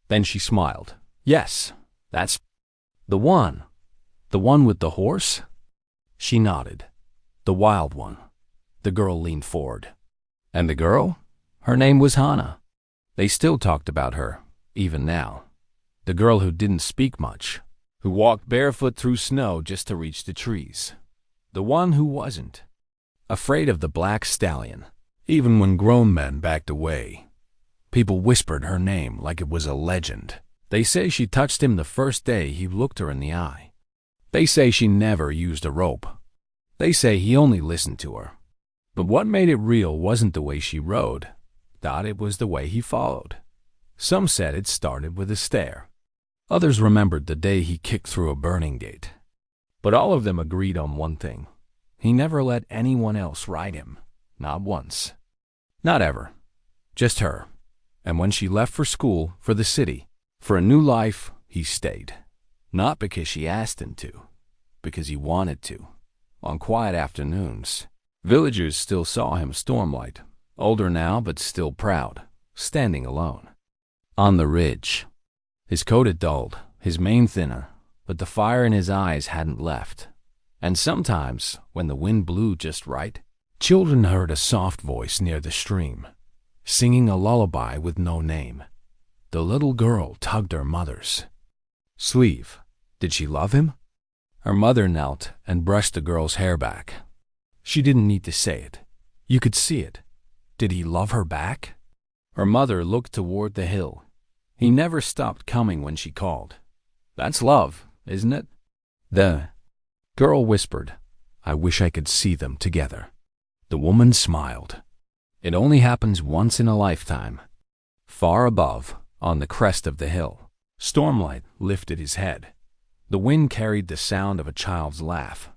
Then she smiled. "Yes, that's the one. The one with the horse?" She nodded. "The wild one." The girl leaned forward. "And the girl? Her name was Hana." They still talked about her, even now. The girl who didn't speak much, who walked barefoot through snow just to reach the trees. The one who wasn't afraid of the black stallion, even when grown men backed away. People whispered her name like it was a legend. They say she touched him the first day he looked her in the eye. They say she never used a rope. They say he only listened to her. But what made it real wasn't the way she rode. It was the way he followed. Some said it started with a stare. Others remembered the day he kicked through a burning gate. But all of them agreed on one thing. He never let anyone else ride him. Not once. Not ever. Just her. And when she left for school, for the city, for a new life, he stayed. Not because she asked him to, because he wanted to. On quiet afternoons, villagers still saw him. Stormlight, older now but still proud, standing alone on the ridge. His coat had dulled, his mane thinner, but the fire in his eyes hadn't left. And sometimes, when the wind blew just right, children heard a soft voice near the stream, singing a lullaby with no name. The little girl tugged her mother's sleeve. Did she love him? Her mother knelt and brushed the girl's hair back. She didn't need to say it. You could see it. Did he love her back? Her mother looked toward the hill. He never stopped coming when she called. That's love, isn't it? The girl whispered, "I wish I could see them together." The woman smiled. It only happens once in a lifetime. Far above, on the crest of the hill, Stormlight lifted his head. The wind carried the sound of a child's laugh,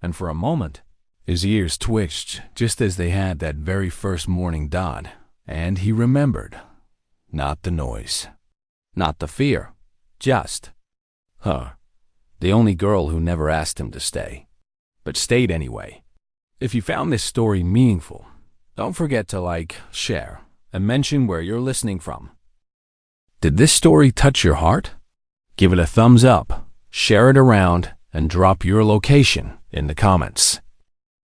and for a moment, his ears twitched just as they had that very first morning dawn, and he remembered. Not the noise, not the fear, just her, the only girl who never asked him to stay, but stayed anyway. If you found this story meaningful, don't forget to like, share, and mention where you're listening from. Did this story touch your heart? Give it a thumbs up, share it around, and drop your location in the comments.